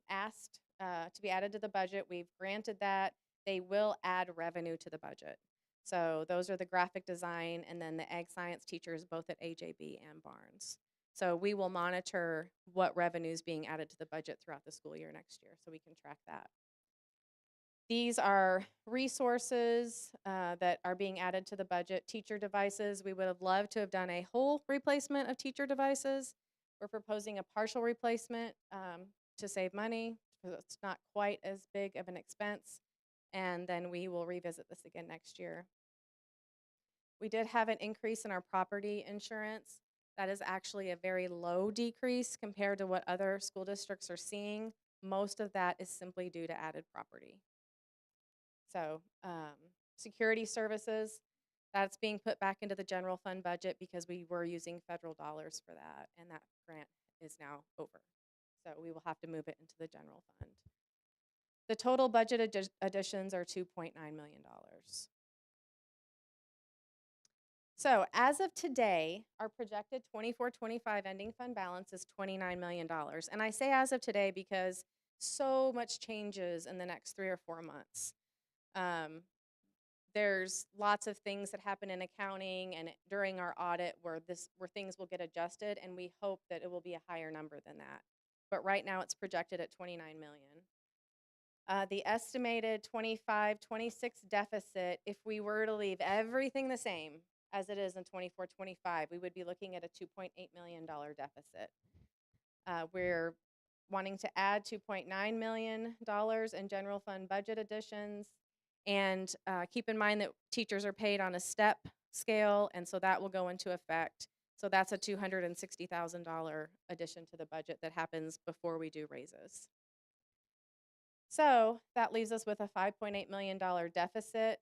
asked to be added to the budget. We've granted that. They will add revenue to the budget. So those are the graphic design and then the ag science teachers both at AJB and Barnes. So we will monitor what revenue is being added to the budget throughout the school year next year, so we can track that. These are resources that are being added to the budget. Teacher devices, we would have loved to have done a whole replacement of teacher devices. We're proposing a partial replacement to save money, because it's not quite as big of an expense. And then we will revisit this again next year. We did have an increase in our property insurance. That is actually a very low decrease compared to what other school districts are seeing. Most of that is simply due to added property. So security services, that's being put back into the general fund budget because we were using federal dollars for that, and that grant is now over. So we will have to move it into the general fund. The total budget additions are $2.9 million. So as of today, our projected 24-25 ending fund balance is $29 million. And I say as of today because so much changes in the next 3 or 4 months. There's lots of things that happen in accounting and during our audit where things will get adjusted, and we hope that it will be a higher number than that. But right now it's projected at $29 million. The estimated 25-26 deficit, if we were to leave everything the same as it is in 24-25, we would be looking at a $2.8 million deficit. We're wanting to add $2.9 million in general fund budget additions. And keep in mind that teachers are paid on a step scale, and so that will go into effect. So that's a $260,000 addition to the budget that happens before we do raises. So that leaves us with a $5.8 million deficit.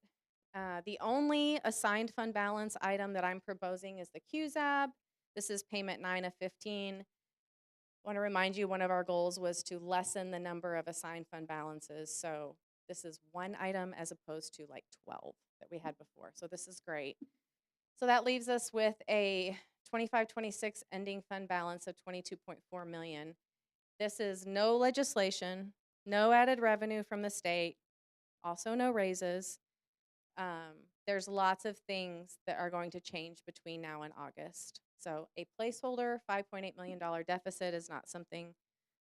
The only assigned fund balance item that I'm proposing is the QZAB. This is payment 9 of 15. I want to remind you, one of our goals was to lessen the number of assigned fund balances. So this is one item as opposed to like 12 that we had before. So this is great. So that leaves us with a 25-26 ending fund balance of $22.4 million. This is no legislation, no added revenue from the state, also no raises. There's lots of things that are going to change between now and August. So a placeholder $5.8 million deficit is not something,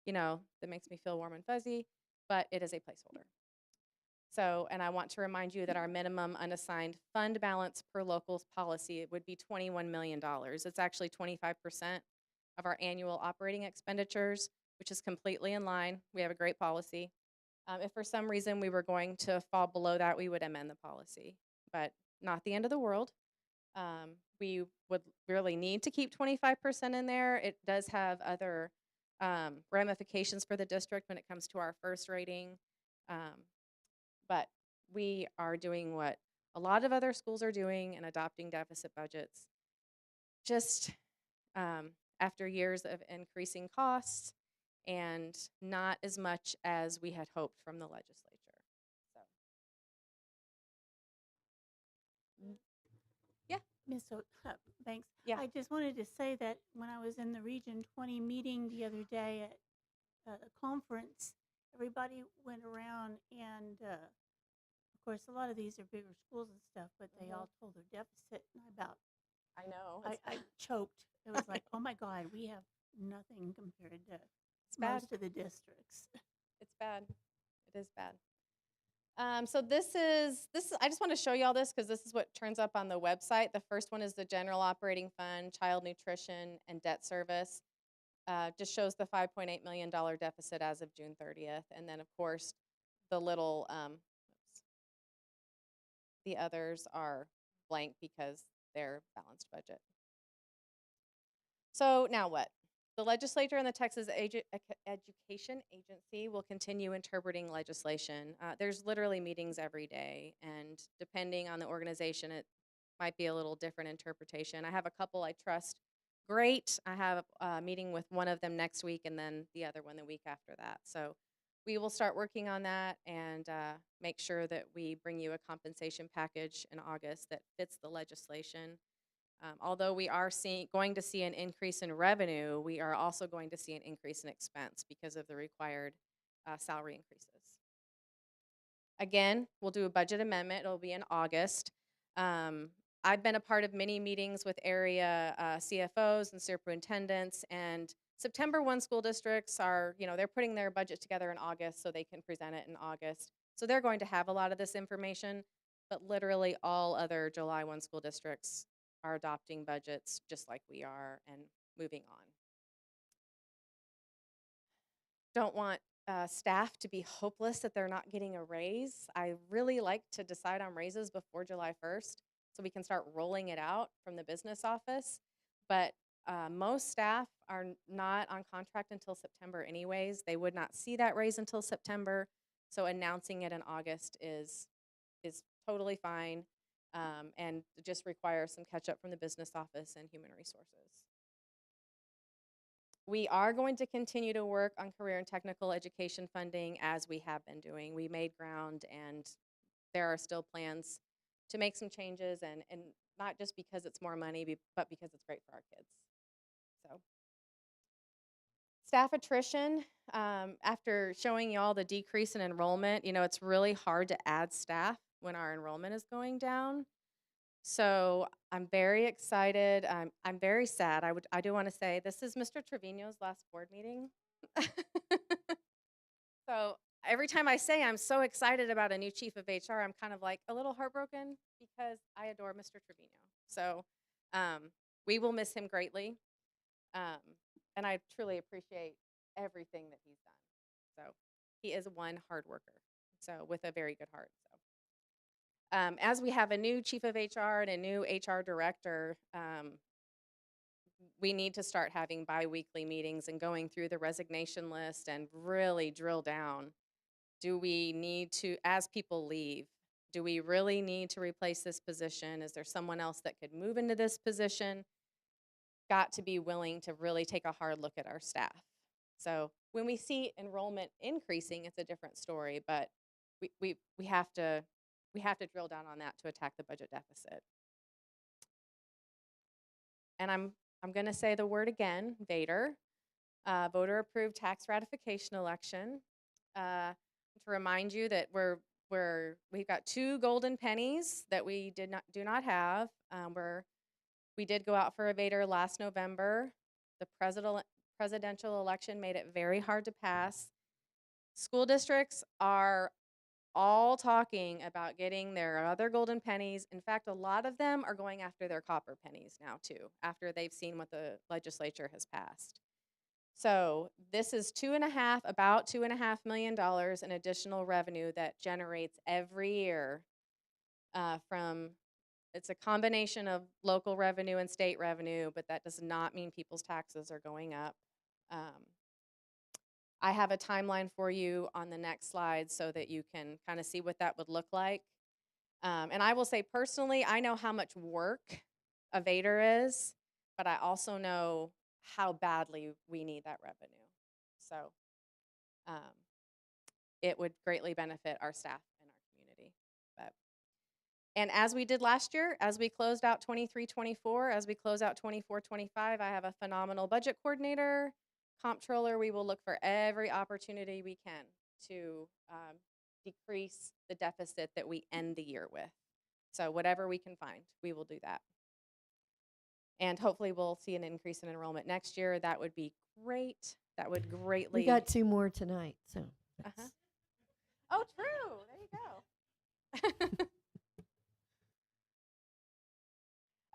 that makes me feel warm and fuzzy, but it is a placeholder. So, and I want to remind you that our minimum unassigned fund balance per local policy would be $21 million. It's actually 25% of our annual operating expenditures, which is completely in line. We have a great policy. If for some reason we were going to fall below that, we would amend the policy, but not the end of the world. We would really need to keep 25% in there. It does have other ramifications for the district when it comes to our first rating. But we are doing what a lot of other schools are doing and adopting deficit budgets just after years of increasing costs and not as much as we had hoped from the legislature. So, yeah. Ms. Banks, Yeah. I just wanted to say that when I was in the Region 20 meeting the other day at a conference, everybody went around and, of course, a lot of these are bigger schools and stuff, but they all told their deficit, and I know. I choked. It was like, oh my God, we have nothing compared to bad. most of the districts. It's bad. It is bad. So this is, I just want to show you all this because this is what turns up on the website. The first one is the general operating fund, child nutrition, and debt service. Just shows the $5.8 million deficit as of June 30th. And then, of course, the little, the others are blank because they're balanced budget. So now what? The legislature and the Texas Education Agency will continue interpreting legislation. There's literally meetings every day, and depending on the organization, it might be a little different interpretation. I have a couple I trust great. I have a meeting with one of them next week and then the other one the week after that. So we will start working on that and make sure that we bring you a compensation package in August that fits the legislation. Although we are going to see an increase in revenue, we are also going to see an increase in expense because of the required salary increases. Again, we'll do a budget amendment. It'll be in August. I've been a part of many meetings with area CFOs and superintendents, and September 1 school districts are, they're putting their budget together in August so they can present it in August. So they're going to have a lot of this information, but literally all other July 1 school districts are adopting budgets just like we are and moving on. Don't want staff to be hopeless that they're not getting a raise. I really like to decide on raises before July 1st so we can start rolling it out from the business office. But most staff are not on contract until September anyways. They would not see that raise until September. So announcing it in August is totally fine and just requires some catch up from the business office and human resources. We are going to continue to work on career and technical education funding as we have been doing. We made ground, and there are still plans to make some changes, and not just because it's more money, but because it's great for our kids. So, staff attrition, after showing you all the decrease in enrollment, it's really hard to add staff when our enrollment is going down. So I'm very excited. I'm very sad. I do want to say this is Mr. Trevino's last board meeting. So every time I say I'm so excited about a new chief of HR, I'm kind of like a little heartbroken because I adore Mr. Trevino. So we will miss him greatly. And I truly appreciate everything that he's done. So he is one hard worker, so with a very good heart. So. As we have a new chief of HR and a new HR director, we need to start having bi-weekly meetings and going through the resignation list and really drill down. Do we need to, as people leave, do we really need to replace this position? Is there someone else that could move into this position? Got to be willing to really take a hard look at our staff. So when we see enrollment increasing, it's a different story, but we have to drill down on that to attack the budget deficit. And I'm going to say the word again, Vader, voter approved tax ratification election. To remind you that we've got 2 golden pennies that we do not have. We did go out for a Vader last November. The presidential election made it very hard to pass. School districts are all talking about getting their other golden pennies. In fact, a lot of them are going after their copper pennies now too, after they've seen what the legislature has passed. So this is about $2.5 million in additional revenue that generates every year it's a combination of local revenue and state revenue, but that does not mean people's taxes are going up. I have a timeline for you on the next slide so that you can kind of see what that would look like. And I will say personally, I know how much work a Vader is, but I also know how badly we need that revenue. So it would greatly benefit our staff and our community. And as we did last year, as we closed out 23-24, as we close out 24-25, I have a phenomenal budget coordinator, comptroller. We will look for every opportunity we can to decrease the deficit that we end the year with. So whatever we can find, we will do that. And hopefully we'll see an increase in enrollment next year. That would be great. That would greatly. We got 2 more tonight, so. Oh, true. There you go.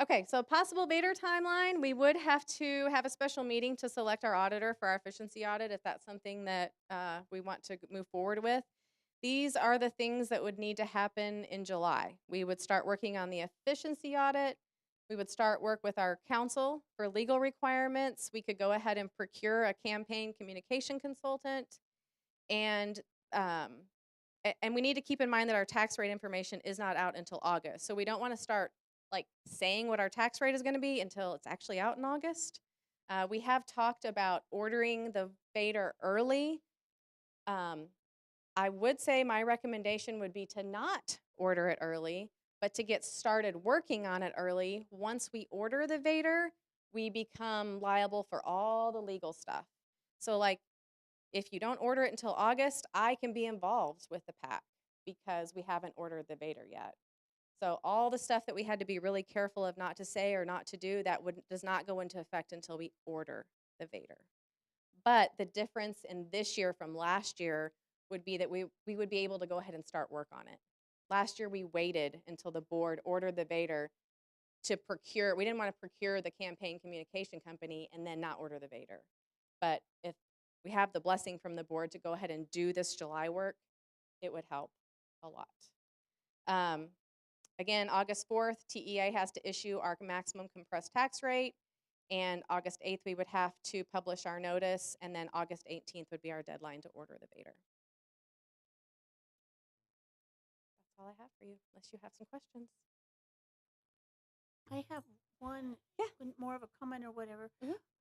Okay, so possible Vader timeline, we would have to have a special meeting to select our auditor for our efficiency audit if that's something that we want to move forward with. These are the things that would need to happen in July. We would start working on the efficiency audit. We would start work with our council for legal requirements. We could go ahead and procure a campaign communication consultant. And we need to keep in mind that our tax rate information is not out until August. So we don't want to start saying what our tax rate is going to be until it's actually out in August. We have talked about ordering the Vader early. I would say my recommendation would be to not order it early, but to get started working on it early. Once we order the Vader, we become liable for all the legal stuff. So if you don't order it until August, I can be involved with the PAC because we haven't ordered the Vader yet. So all the stuff that we had to be really careful of not to say or not to do, that does not go into effect until we order the Vader. But the difference in this year from last year would be that we would be able to go ahead and start work on it. Last year, we waited until the board ordered the Vader to procure. We didn't want to procure the campaign communication company and then not order the Vader. But if we have the blessing from the board to go ahead and do this July work, it would help a lot. Again, August 4th, TEA has to issue our maximum compressed tax rate, and August 8th, we would have to publish our notice, and then August 18th would be our deadline to order the Vader. That's all I have for you, unless you have some questions. I have one, more of a comment or whatever.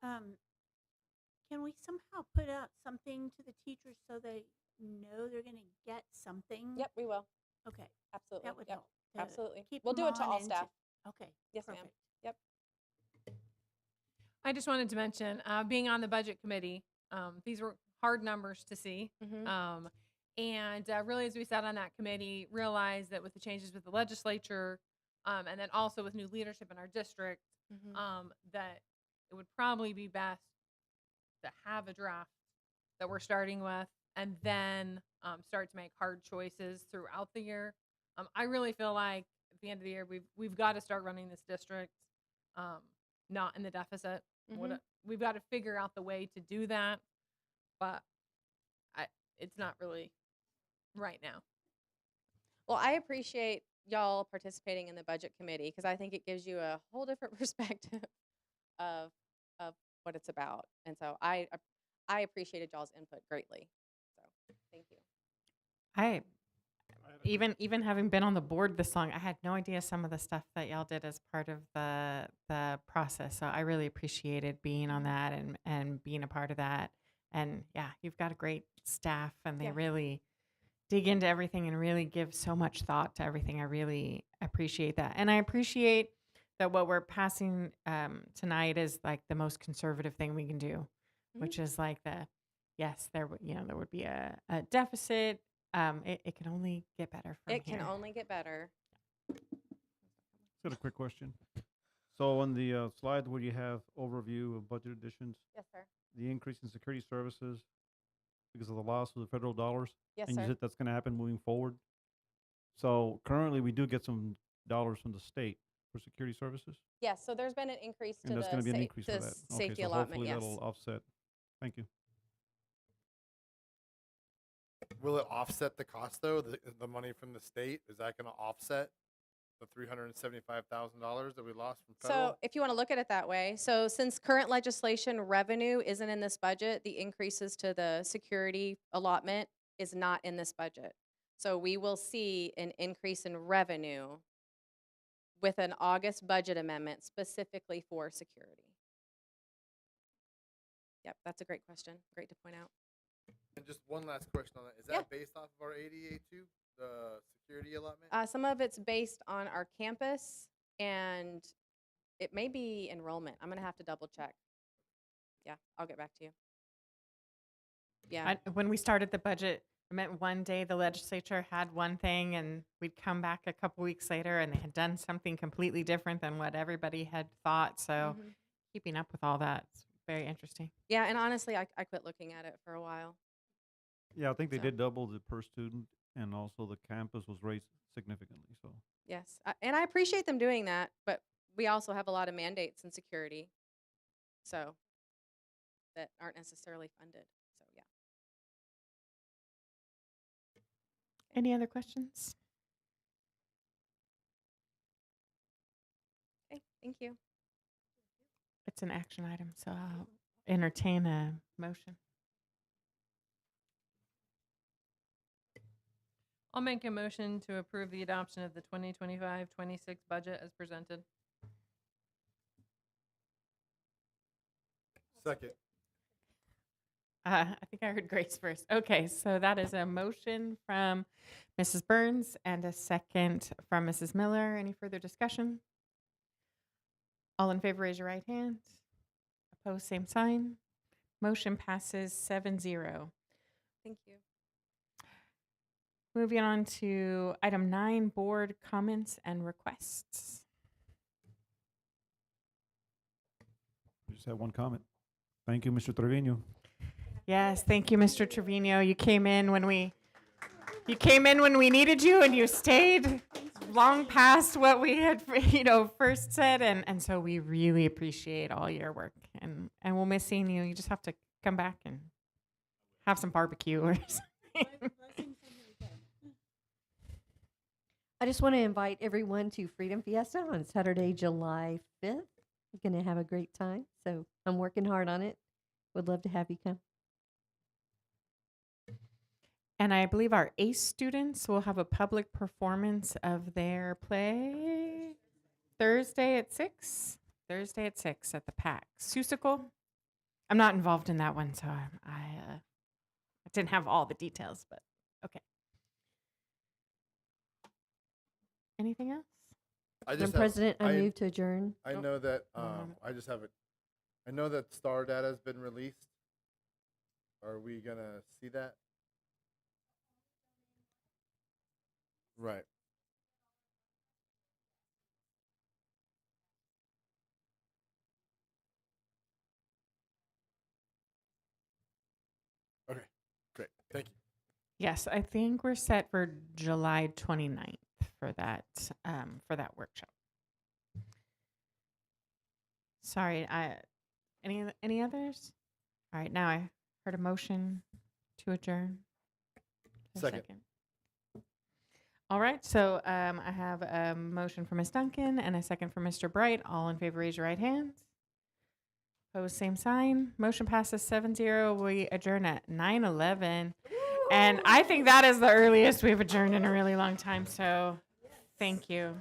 Can we somehow put out something to the teachers so they know they're going to get something? Yep, we will. Okay. Absolutely. That would Yep. help. Absolutely. Keep We'll do them it to on all and staff. Okay. Yes, ma'am. Perfect. Yep. I just wanted to mention, being on the budget committee, these were hard numbers to see. And really, as we sat on that committee, realized that with the changes with the legislature, and then also with new leadership in our district, that it would probably be best to have a draft that we're starting with, and then start to make hard choices throughout the year. I really feel like at the end of the year, we've got to start running this district not in the deficit. We've got to figure out the way to do that, but it's not really right now. Well, I appreciate y'all participating in the budget committee because I think it gives you a whole different perspective of what it's about. And so I appreciated y'all's input greatly. So thank you. I even having been on the board this long, I had no idea some of the stuff that y'all did as part of the process. So I really appreciated being on that and being a part of that. And yeah, you've got a great staff, and they really dig into everything and really give so much thought to everything. I really appreciate that. And I appreciate that what we're passing tonight is like the most conservative thing we can do, which is like there would be a deficit. It can only get better from here. It can only get better. Just got a quick question. So on the slide where you have overview of budget additions, Yes, sir. the increase in security services because of the loss of the federal dollars, Yes, and you sir. said that's going to happen moving forward. So currently we do get some dollars from the state for security services, Yes, so there's been an increase to and that's the going to be an increase for that. safety so allotment. hopefully Yes. that'll offset. Thank you. Will it offset the cost though? The money from the state, is that going to offset the $375,000 that we lost from federal? So if you want to look at it that way, so since current legislation revenue isn't in this budget, the increases to the security allotment is not in this budget. So we will see an increase in revenue with an August budget amendment specifically for security. Yep, that's a great question. Great to point out. And just one last question on that. Is that based off of our ADA too, the security allotment? Some of it's based on our campus, and it may be enrollment. I'm going to have to double check. Yeah, I'll get back to you. Yeah. When we started the budget, I meant one day the legislature had one thing, and we'd come back a couple weeks later and they had done something completely different than what everybody had thought. So keeping up with all that is very interesting. Yeah, and honestly, I quit looking at it for a while. Yeah, I think they So- did double the per student, and also the campus was raised significantly. So Yes, and I appreciate them doing that, but we also have a lot of mandates in security, so that aren't necessarily funded. So yeah. Any other questions? Okay, thank you. It's an action item, so I'll entertain a motion. I'll make a motion to approve the adoption of the 2025-26 budget as presented. Second. I think I heard Grace first. Okay, so that is a motion from Mrs. Burns and a second from Mrs. Miller. Any further discussion? All in favor, raise your right hand. Opposed, same sign. Motion passes 7-0. Thank you. Moving on to item 9, board comments and requests. I just have one comment. Thank you, Mr. Trevino. Yes, thank you, Mr. Trevino. You came in when we needed you, and you stayed long past what we had, first said, and so we really appreciate all your work, and we'll miss seeing you. You just have to come back and have some barbecue or something. I just want to invite everyone to Freedom Fiesta on Saturday, July 5th. We're going to have a great time, so I'm working hard on it. Would love to have you come. And I believe our ACE students will have a public performance of their play Thursday at 6 at the PAC. Seussical. I'm not involved in that one, so I didn't have all the details, but okay. Anything else? Madam President, I move to adjourn. I know that I know that star data has been released. Are we gonna see that? Right. Okay, great. Thank you. Yes, I think we're set for July 29th for that workshop. Sorry, any others? All right, now I heard a motion to adjourn. Is there a Second. All right, so I have a motion for Ms. Duncan and a second for Mr. Bright. All in favor, raise your right hands. Opposed, same sign. Motion passes 7-0. We adjourn at 9:11. And I think that is the earliest we've adjourned in a really long time, so thank you.